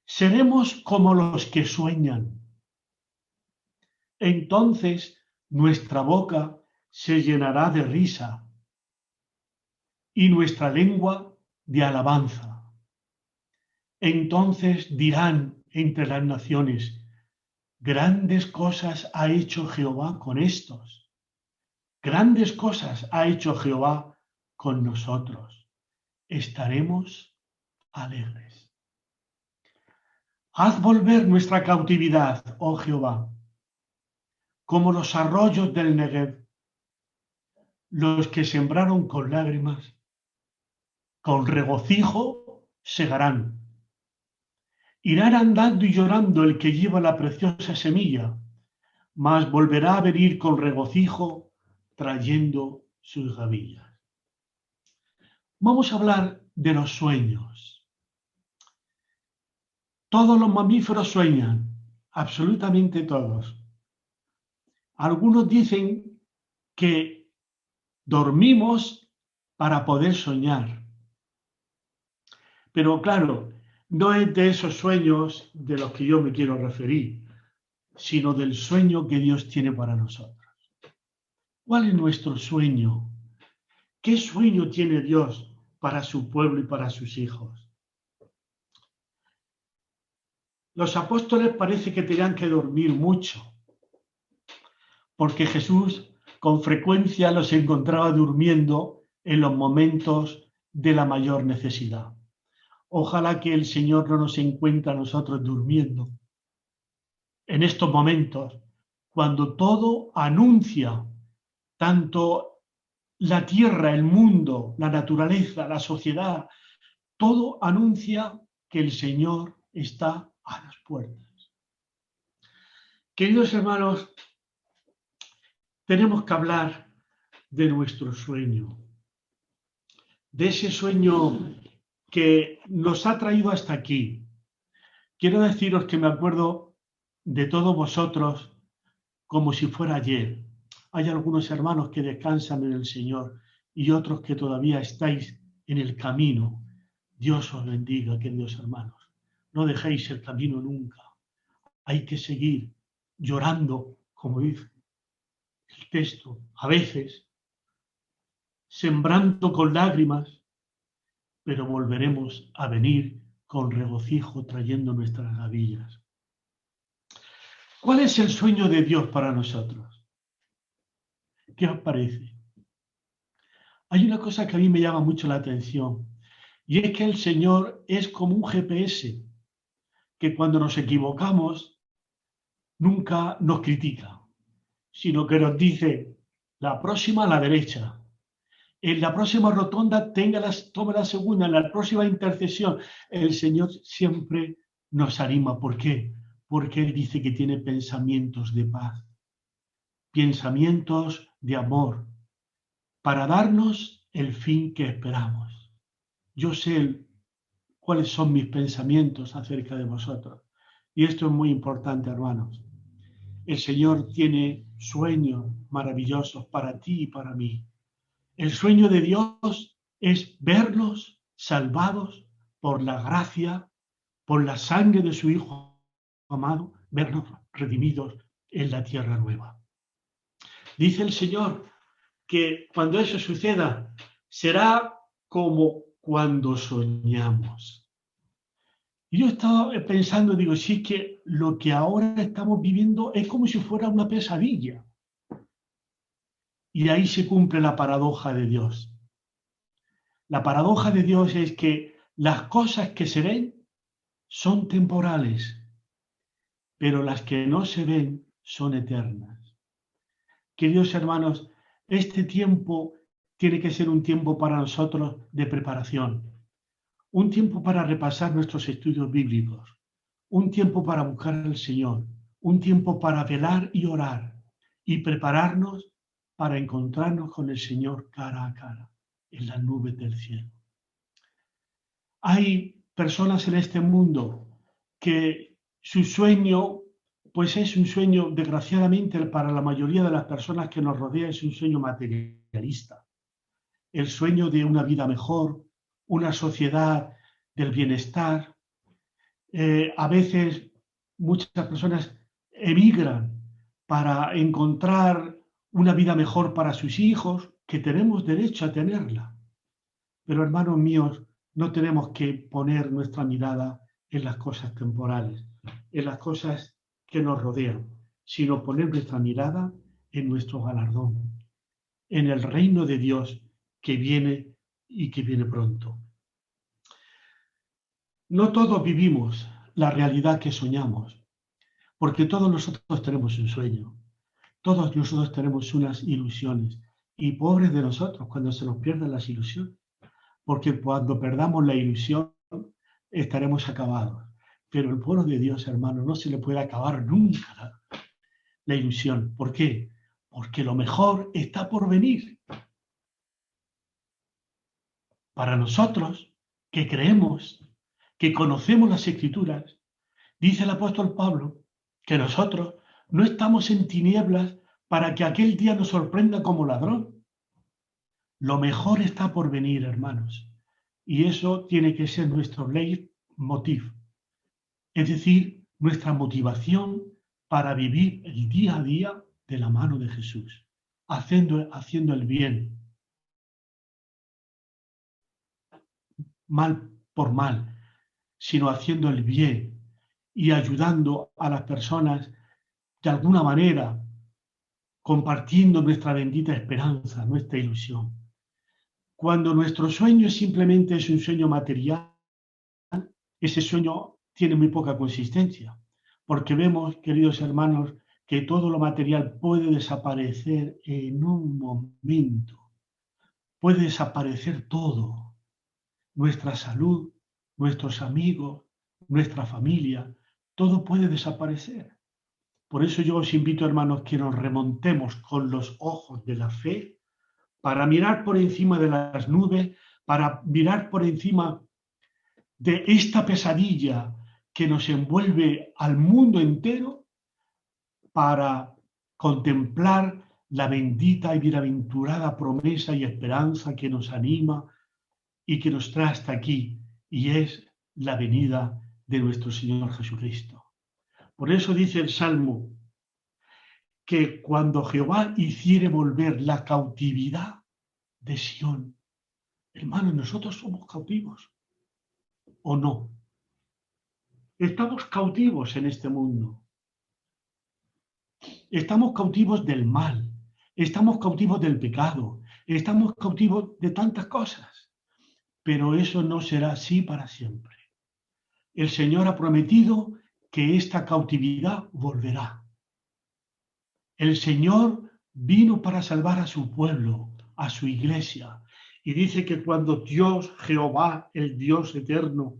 Seremos como los que sueñan. Entonces nuestra boca se llenará de risa y nuestra lengua de alabanza. Entonces dirán entre las naciones: grandes cosas ha hecho Jehová con estos. Grandes cosas ha hecho Jehová con nosotros. Estaremos alegres. Haz volver nuestra cautividad, oh Jehová, como los arroyos del Negev. Los que sembraron con lágrimas, con regocijo segarán. Irán andando y llorando el que lleva la preciosa semilla, mas volverá a venir con regocijo trayendo sus gavillas. Vamos a hablar de los sueños. Todos los mamíferos sueñan, absolutamente todos. Algunos dicen que dormimos para poder soñar. Pero claro, no es de esos sueños de los que yo me quiero referir, sino del sueño que Dios tiene para nosotros. ¿Cuál es nuestro sueño? ¿Qué sueño tiene Dios para su pueblo y para sus hijos? Los apóstoles parece que tenían que dormir mucho, porque Jesús con frecuencia los encontraba durmiendo en los momentos de la mayor necesidad. Ojalá que el Señor no nos encuentre a nosotros durmiendo en estos momentos, cuando todo anuncia, tanto la tierra, el mundo, la naturaleza, la sociedad, todo anuncia que el Señor está a las puertas. Queridos hermanos, tenemos que hablar de nuestro sueño, de ese sueño que nos ha traído hasta aquí. Quiero deciros que me acuerdo de todos vosotros como si fuera ayer. Hay algunos hermanos que descansan en el Señor y otros que todavía estáis en el camino. Dios os bendiga, queridos hermanos. No dejéis el camino nunca. Hay que seguir llorando, como dice el texto, a veces, sembrando con lágrimas, pero volveremos a venir con regocijo trayendo nuestras gavillas. ¿Cuál es el sueño de Dios para nosotros? ¿Qué os parece? Hay una cosa que a mí me llama mucho la atención, y es que el Señor es como un GPS, que cuando nos equivocamos nunca nos critica, sino que nos dice: la próxima a la derecha, en la próxima rotonda tome la segunda, en la próxima intercesión. El Señor siempre nos anima. ¿Por qué? Porque Él dice que tiene pensamientos de paz, pensamientos de amor, para darnos el fin que esperamos. Yo sé cuáles son mis pensamientos acerca de vosotros. Y esto es muy importante, hermanos. El Señor tiene sueños maravillosos para ti y para mí. El sueño de Dios es verlos salvados por la gracia, por la sangre de su Hijo amado, vernos redimidos en la tierra nueva. Dice el Señor que cuando eso suceda, será como cuando soñamos. Y yo estaba pensando, digo, sí, es que lo que ahora estamos viviendo es como si fuera una pesadilla. Y ahí se cumple la paradoja de Dios. La paradoja de Dios es que las cosas que se ven son temporales, pero las que no se ven son eternas. Queridos hermanos, este tiempo tiene que ser un tiempo para nosotros de preparación, un tiempo para repasar nuestros estudios bíblicos, un tiempo para buscar al Señor, un tiempo para velar y orar y prepararnos para encontrarnos con el Señor cara a cara en las nubes del cielo. Hay personas en este mundo que su sueño, pues es un sueño, desgraciadamente para la mayoría de las personas que nos rodean, es un sueño materialista. El sueño de una vida mejor, una sociedad del bienestar. A veces muchas personas emigran para encontrar una vida mejor para sus hijos, que tenemos derecho a tenerla. Pero hermanos míos, no tenemos que poner nuestra mirada en las cosas temporales, en las cosas que nos rodean, sino poner nuestra mirada en nuestro galardón, en el reino de Dios que viene y que viene pronto. No todos vivimos la realidad que soñamos, porque todos nosotros tenemos un sueño, todos nosotros tenemos unas ilusiones, y pobres de nosotros cuando se nos pierden las ilusiones, porque cuando perdamos la ilusión estaremos acabados. Pero el pueblo de Dios, hermano, no se le puede acabar nunca la ilusión. ¿Por qué? Porque lo mejor está por venir. Para nosotros, que creemos, que conocemos las Escrituras, dice el apóstol Pablo que nosotros no estamos en tinieblas para que aquel día nos sorprenda como ladrón. Lo mejor está por venir, hermanos. Y eso tiene que ser nuestro leitmotiv. Es decir, nuestra motivación para vivir el día a día de la mano de Jesús, haciendo el bien, mal por mal, sino haciendo el bien y ayudando a las personas de alguna manera, compartiendo nuestra bendita esperanza, nuestra ilusión. Cuando nuestro sueño simplemente es un sueño material, ese sueño tiene muy poca consistencia, porque vemos, queridos hermanos, que todo lo material puede desaparecer en un momento. Puede desaparecer todo. Nuestra salud, nuestros amigos, nuestra familia, todo puede desaparecer. Por eso yo os invito, hermanos, que nos remontemos con los ojos de la fe para mirar por encima de las nubes, para mirar por encima de esta pesadilla que nos envuelve al mundo entero, para contemplar la bendita y bienaventurada promesa y esperanza que nos anima y que nos trae hasta aquí, y es la venida de nuestro Señor Jesucristo. Por eso dice el Salmo que cuando Jehová hiciere volver la cautividad de Sión, hermanos, nosotros somos cautivos, ¿o no? Estamos cautivos en este mundo. Estamos cautivos del mal, estamos cautivos del pecado, estamos cautivos de tantas cosas, pero eso no será así para siempre. El Señor ha prometido que esta cautividad volverá. El Señor vino para salvar a su pueblo, a su iglesia, y dice que cuando Dios, Jehová, el Dios eterno,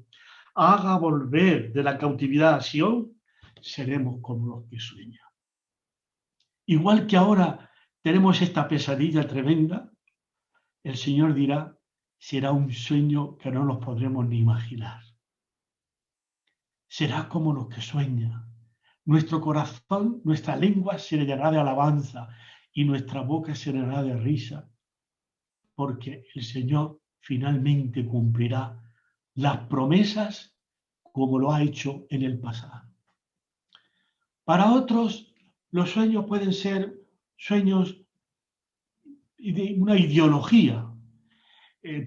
haga volver de la cautividad a Sión, seremos como los que sueñan. Igual que ahora tenemos esta pesadilla tremenda, el Señor dirá, será un sueño que no nos podremos ni imaginar. Será como los que sueñan. Nuestro corazón, nuestra lengua se llenará de alabanza y nuestra boca se llenará de risa, porque el Señor finalmente cumplirá las promesas como lo ha hecho en el pasado. Para otros, los sueños pueden ser sueños de una ideología,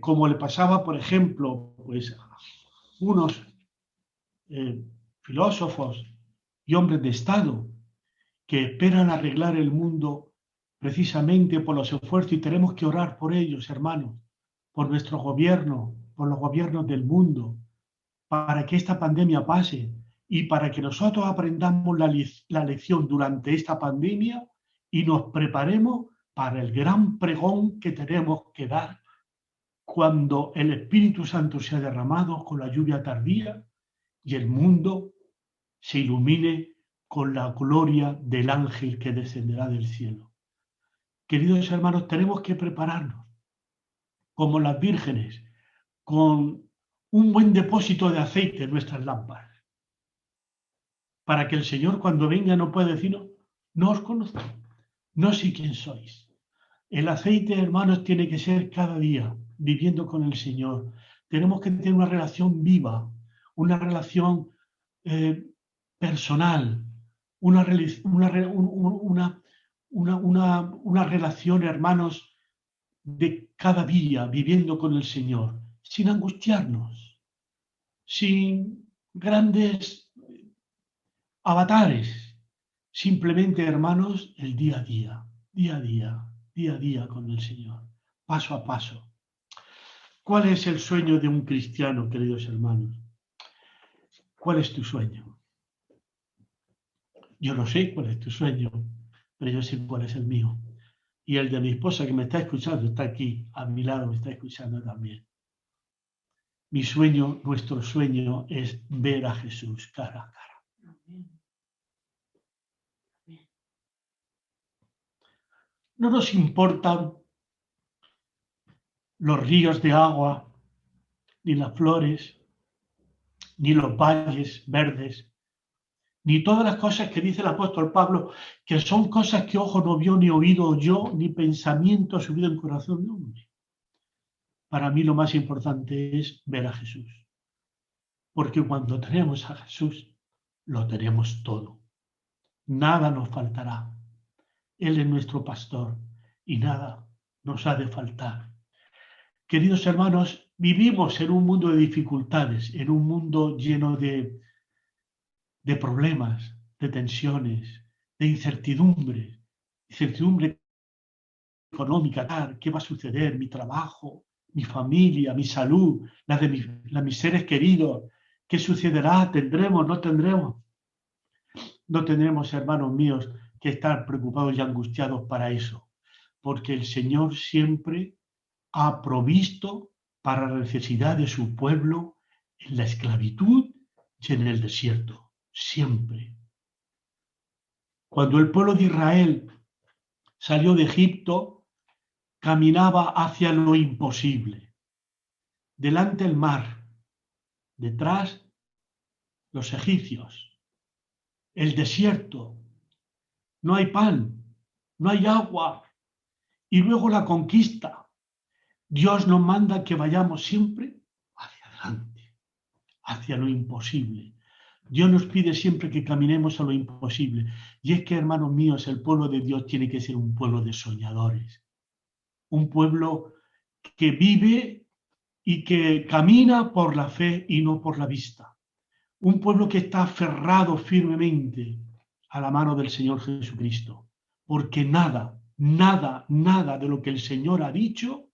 como le pasaba, por ejemplo, pues, a unos filósofos y hombres de Estado que esperan arreglar el mundo precisamente por los esfuerzos, y tenemos que orar por ellos, hermanos, por nuestro gobierno, por los gobiernos del mundo, para que esta pandemia pase y para que nosotros aprendamos la lección durante esta pandemia y nos preparemos para el gran pregón que tenemos que dar cuando el Espíritu Santo sea derramado con la lluvia tardía y el mundo se ilumine con la gloria del ángel que descenderá del cielo. Queridos hermanos, tenemos que prepararnos como las vírgenes, con un buen depósito de aceite en nuestras lámparas, para que el Señor cuando venga no pueda decirnos, no os conozco, no sé quién sois. El aceite, hermanos, tiene que ser cada día, viviendo con el Señor, Tenemos que tener una relación viva, una relación personal, una relación, hermanos, de cada día viviendo con el Señor, sin angustiarnos, sin grandes avatares, simplemente, hermanos, el día a día, día a día, día a día con el Señor, paso a paso. ¿Cuál es el sueño de un cristiano, queridos hermanos? ¿Cuál es tu sueño? Yo no sé cuál es tu sueño, pero yo sé cuál es el mío. Y el de mi esposa que me está escuchando, está aquí a mi lado, me está escuchando también. Mi sueño, nuestro sueño es ver a Jesús cara a cara. No nos importan los ríos de agua, ni las flores, ni los valles verdes, ni todas las cosas que dice el apóstol Pablo, que son cosas que ojo no vio, ni oído oyó, ni pensamiento ha subido en corazón de hombre. Para mí lo más importante es ver a Jesús. Porque cuando tenemos a Jesús, lo tenemos todo. Nada nos faltará. Él es nuestro pastor y nada nos ha de faltar. Queridos hermanos, vivimos en un mundo de dificultades, en un mundo lleno de problemas, de tensiones, de incertidumbre económica, ¿qué va a suceder? Mi trabajo, mi familia, mi salud, la de mis seres queridos, ¿qué sucederá? ¿Tendremos? ¿No tendremos? No tendremos, hermanos míos, que estar preocupados y angustiados para eso, porque el Señor siempre ha provisto para la necesidad de su pueblo en la esclavitud y en el desierto, siempre. Cuando el pueblo de Israel salió de Egipto, caminaba hacia lo imposible. Delante el mar, detrás los egipcios, el desierto, no hay pan, no hay agua, y luego la conquista. Dios nos manda que vayamos siempre hacia adelante, hacia lo imposible. Dios nos pide siempre que caminemos a lo imposible. Y es que, hermanos míos, el pueblo de Dios tiene que ser un pueblo de soñadores. Un pueblo que vive y que camina por la fe y no por la vista. Un pueblo que está aferrado firmemente a la mano del Señor Jesucristo. Porque nada, nada, nada de lo que el Señor ha dicho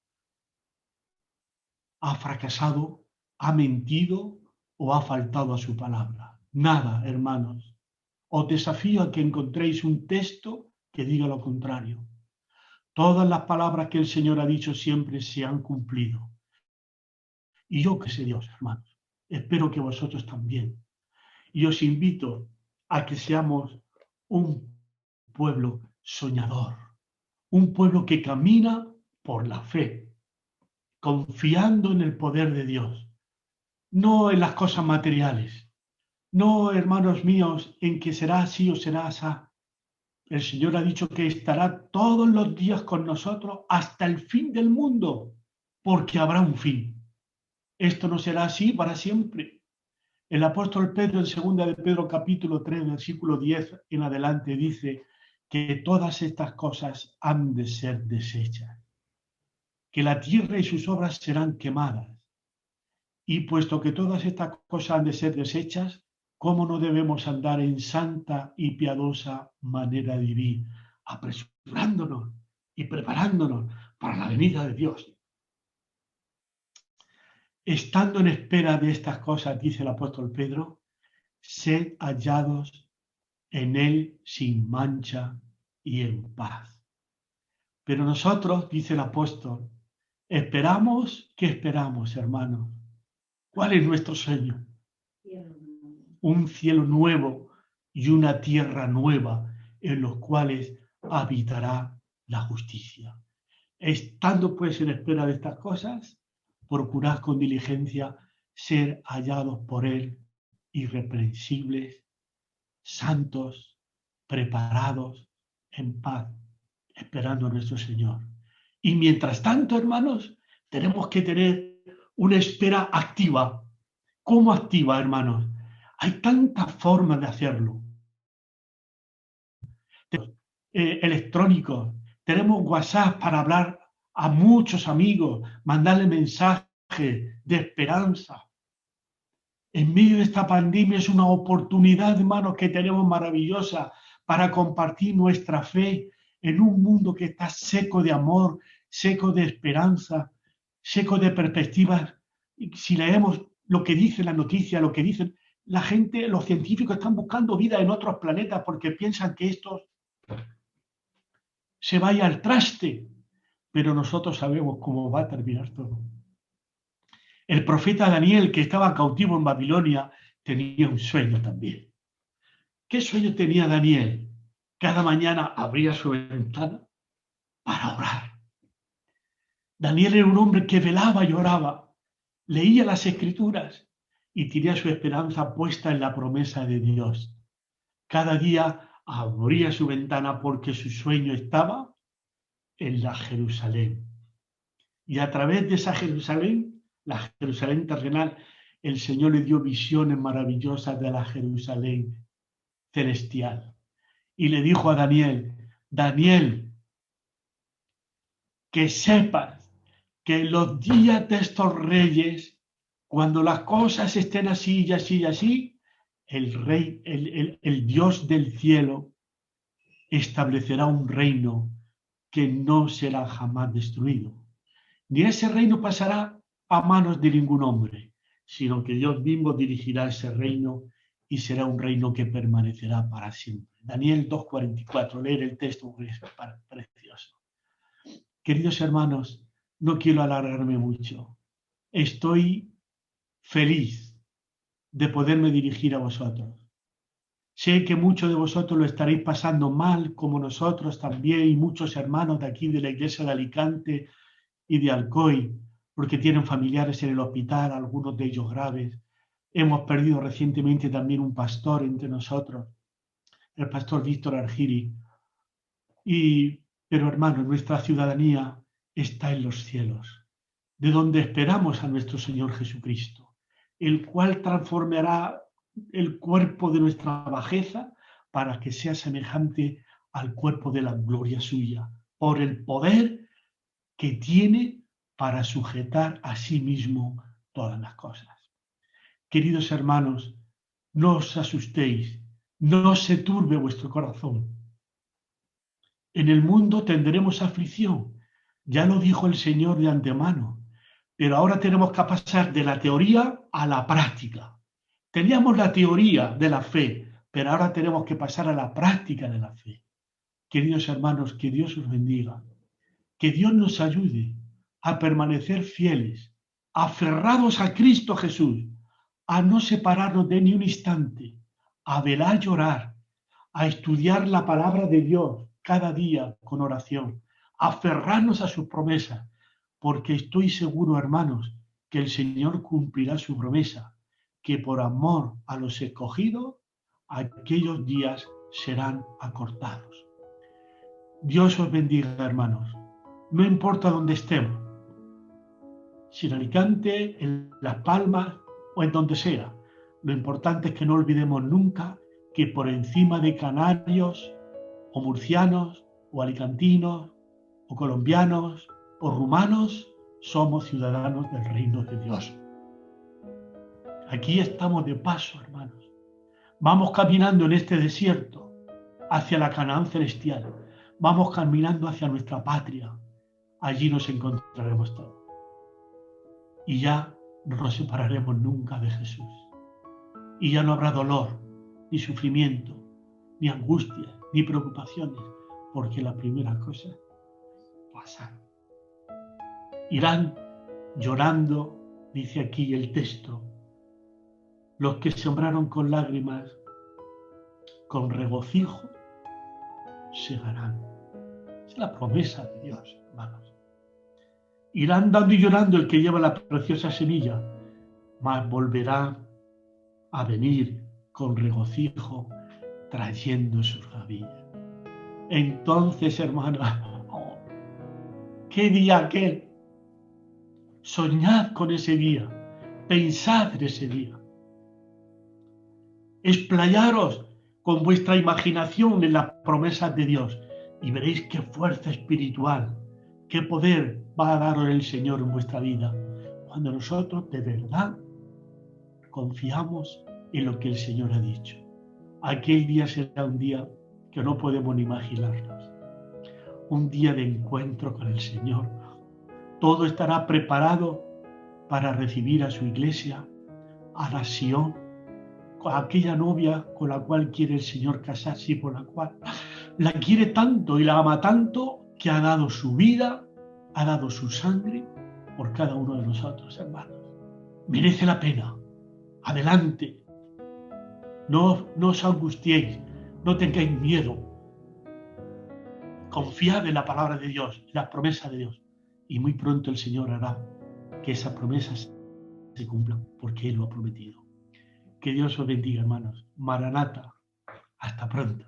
ha fracasado, ha mentido o ha faltado a su palabra. Nada, hermanos. Os desafío a que encontréis un texto que diga lo contrario. Todas las palabras que el Señor ha dicho siempre se han cumplido. Y yo que sé Dios, hermanos, espero que vosotros también. Y os invito a que seamos un pueblo soñador, un pueblo que camina por la fe, confiando en el poder de Dios, no en las cosas materiales. No, hermanos míos, en que será así o será así. El Señor ha dicho que estará todos los días con nosotros hasta el fin del mundo, porque habrá un fin. Esto no será así para siempre. El apóstol Pedro en 2 de Pedro capítulo 3, versículo 10 en adelante dice que todas estas cosas han de ser deshechas, que la tierra y sus obras serán quemadas. Y puesto que todas estas cosas han de ser deshechas, ¿cómo no debemos andar en santa y piadosa manera de vivir, apresurándonos y preparándonos para la venida de Dios? Estando en espera de estas cosas, dice el apóstol Pedro, sed hallados en él sin mancha y en paz. Pero nosotros, dice el apóstol, esperamos, ¿qué esperamos, hermanos? ¿Cuál es nuestro sueño? Un cielo nuevo y una tierra nueva en los cuales habitará la justicia. Estando pues en espera de estas cosas, procurad con diligencia ser hallados por él irreprensibles, santos, preparados, en paz, esperando a nuestro Señor. Y mientras tanto, hermanos, tenemos que tener una espera activa. ¿Cómo activa, hermanos? Hay tantas formas de hacerlo. Electrónicos, tenemos WhatsApp para hablar a muchos amigos, mandarle mensajes de esperanza. En medio de esta pandemia es una oportunidad, hermanos, que tenemos maravillosa para compartir nuestra fe en un mundo que está seco de amor, seco de esperanza, seco de perspectivas. Si leemos lo que dice la noticia, lo que dicen la gente, los científicos están buscando vida en otros planetas porque piensan que esto se vaya al traste, pero nosotros sabemos cómo va a terminar todo. El profeta Daniel, que estaba cautivo en Babilonia, tenía un sueño también. ¿Qué sueño tenía Daniel? Cada mañana abría su ventana para orar. Daniel era un hombre que velaba y oraba, leía las Escrituras y tenía su esperanza puesta en la promesa de Dios. Cada día abría su ventana porque su sueño estaba en la Jerusalén. Y a través de esa Jerusalén, la Jerusalén terrenal, el Señor le dio visiones maravillosas de la Jerusalén celestial. Y le dijo a Daniel, Daniel, que sepas que en los días de estos reyes, cuando las cosas estén así y así y así, el rey, el Dios del cielo establecerá un reino que no será jamás destruido. Ni ese reino pasará a manos de ningún hombre, sino que Dios mismo dirigirá ese reino y será un reino que permanecerá para siempre. Daniel 2:44, leer el texto es precioso. Queridos hermanos, no quiero alargarme mucho. Estoy feliz de poderme dirigir a vosotros. Sé que muchos de vosotros lo estaréis pasando mal, como nosotros también, y muchos hermanos de aquí de la iglesia de Alicante y de Alcoy, porque tienen familiares en el hospital, algunos de ellos graves. Hemos perdido recientemente también un pastor entre nosotros, el pastor Víctor Argiri. Pero hermanos, nuestra ciudadanía está en los cielos, de donde esperamos a nuestro Señor Jesucristo, el cual transformará el cuerpo de nuestra bajeza para que sea semejante al cuerpo de la gloria suya, por el poder que tiene para sujetar a sí mismo todas las cosas. Queridos hermanos, no os asustéis, no se turbe vuestro corazón. En el mundo tendremos aflicción, ya lo dijo el Señor de antemano, pero ahora tenemos que pasar de la teoría a la práctica. Teníamos la teoría de la fe, pero ahora tenemos que pasar a la práctica de la fe. Queridos hermanos, que Dios os bendiga, que Dios nos ayude a permanecer fieles, aferrados a Cristo Jesús, a no separarnos de ni un instante, a velar y orar, a estudiar la palabra de Dios cada día con oración, a aferrarnos a sus promesas, porque estoy seguro, hermanos, que el Señor cumplirá su promesa, que por amor a los escogidos, aquellos días serán acortados. Dios os bendiga, hermanos. No importa dónde estemos, si en Alicante, en Las Palmas o en donde sea. Lo importante es que no olvidemos nunca que por encima de canarios o murcianos o alicantinos o colombianos o rumanos, somos ciudadanos del reino de Dios. Aquí estamos de paso, hermanos. Vamos caminando en este desierto hacia la Canaán celestial. Vamos caminando hacia nuestra patria. Allí nos encontraremos todos. Y ya no nos separaremos nunca de Jesús. Y ya no habrá dolor, ni sufrimiento, ni angustia, ni preocupaciones, porque la primera cosa pasará. Irán llorando, dice aquí el texto, los que sembraron con lágrimas, con regocijo, segarán. Es la promesa de Dios, hermanos. Irán dando y llorando el que lleva la preciosa semilla, mas volverá a venir con regocijo trayendo sus gavillas. Entonces, hermanos, ¿qué día aquel? Soñad con ese día, pensad en ese día. Explayaros con vuestra imaginación en las promesas de Dios y veréis qué fuerza espiritual, qué poder va a daros el Señor en vuestra vida cuando nosotros de verdad confiamos en lo que el Señor ha dicho. Aquel día será un día que no podemos ni imaginarnos. Un día de encuentro con el Señor. Todo estará preparado para recibir a su iglesia, a la Sión, a aquella novia con la cual quiere el Señor casarse y por la cual la quiere tanto y la ama tanto que ha dado su vida, ha dado su sangre por cada uno de nosotros, hermanos. Merece la pena. Adelante. No os angustiéis, no tengáis miedo. Confiad en la palabra de Dios, en las promesas de Dios. Y muy pronto el Señor hará que esas promesas se cumplan, porque Él lo ha prometido. Que Dios os bendiga, hermanos. Maranata. Hasta pronto.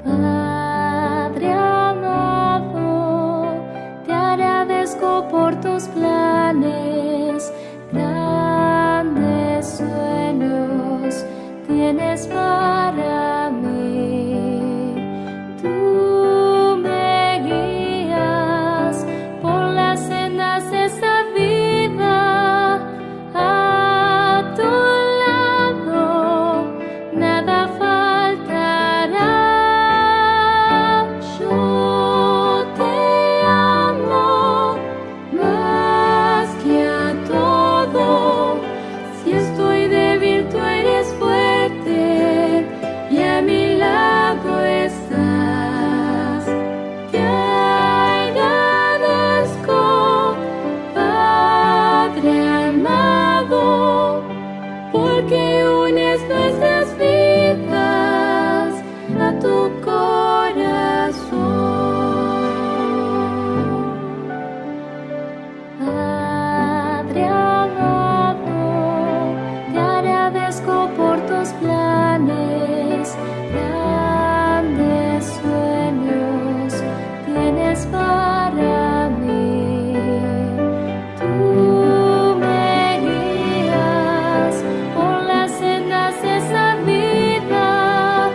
Padre amado, te agradezco por tus planes, grandes sueños tienes para mí. Tú me guías por las sendas de esta vida, a tu lado nada faltará. Yo te amo más que a todo. Si estoy débil, tú eres fuerte y a mi lado estás. Te agradezco, Padre amado, porque unes nuestras vidas a tu corazón. Padre amado, te agradezco por tus planes, grandes sueños tienes para mí. Tú me guías por las sendas de esa vida,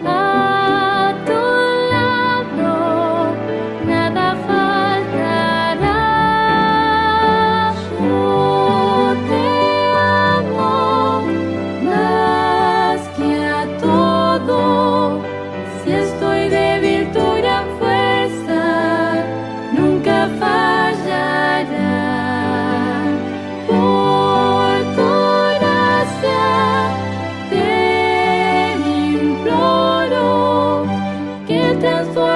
a tu lado nada faltará. Yo te amo más que a todo. Si estoy débil, tu gran fuerza nunca fallará. Por tu gracia te imploro que transformes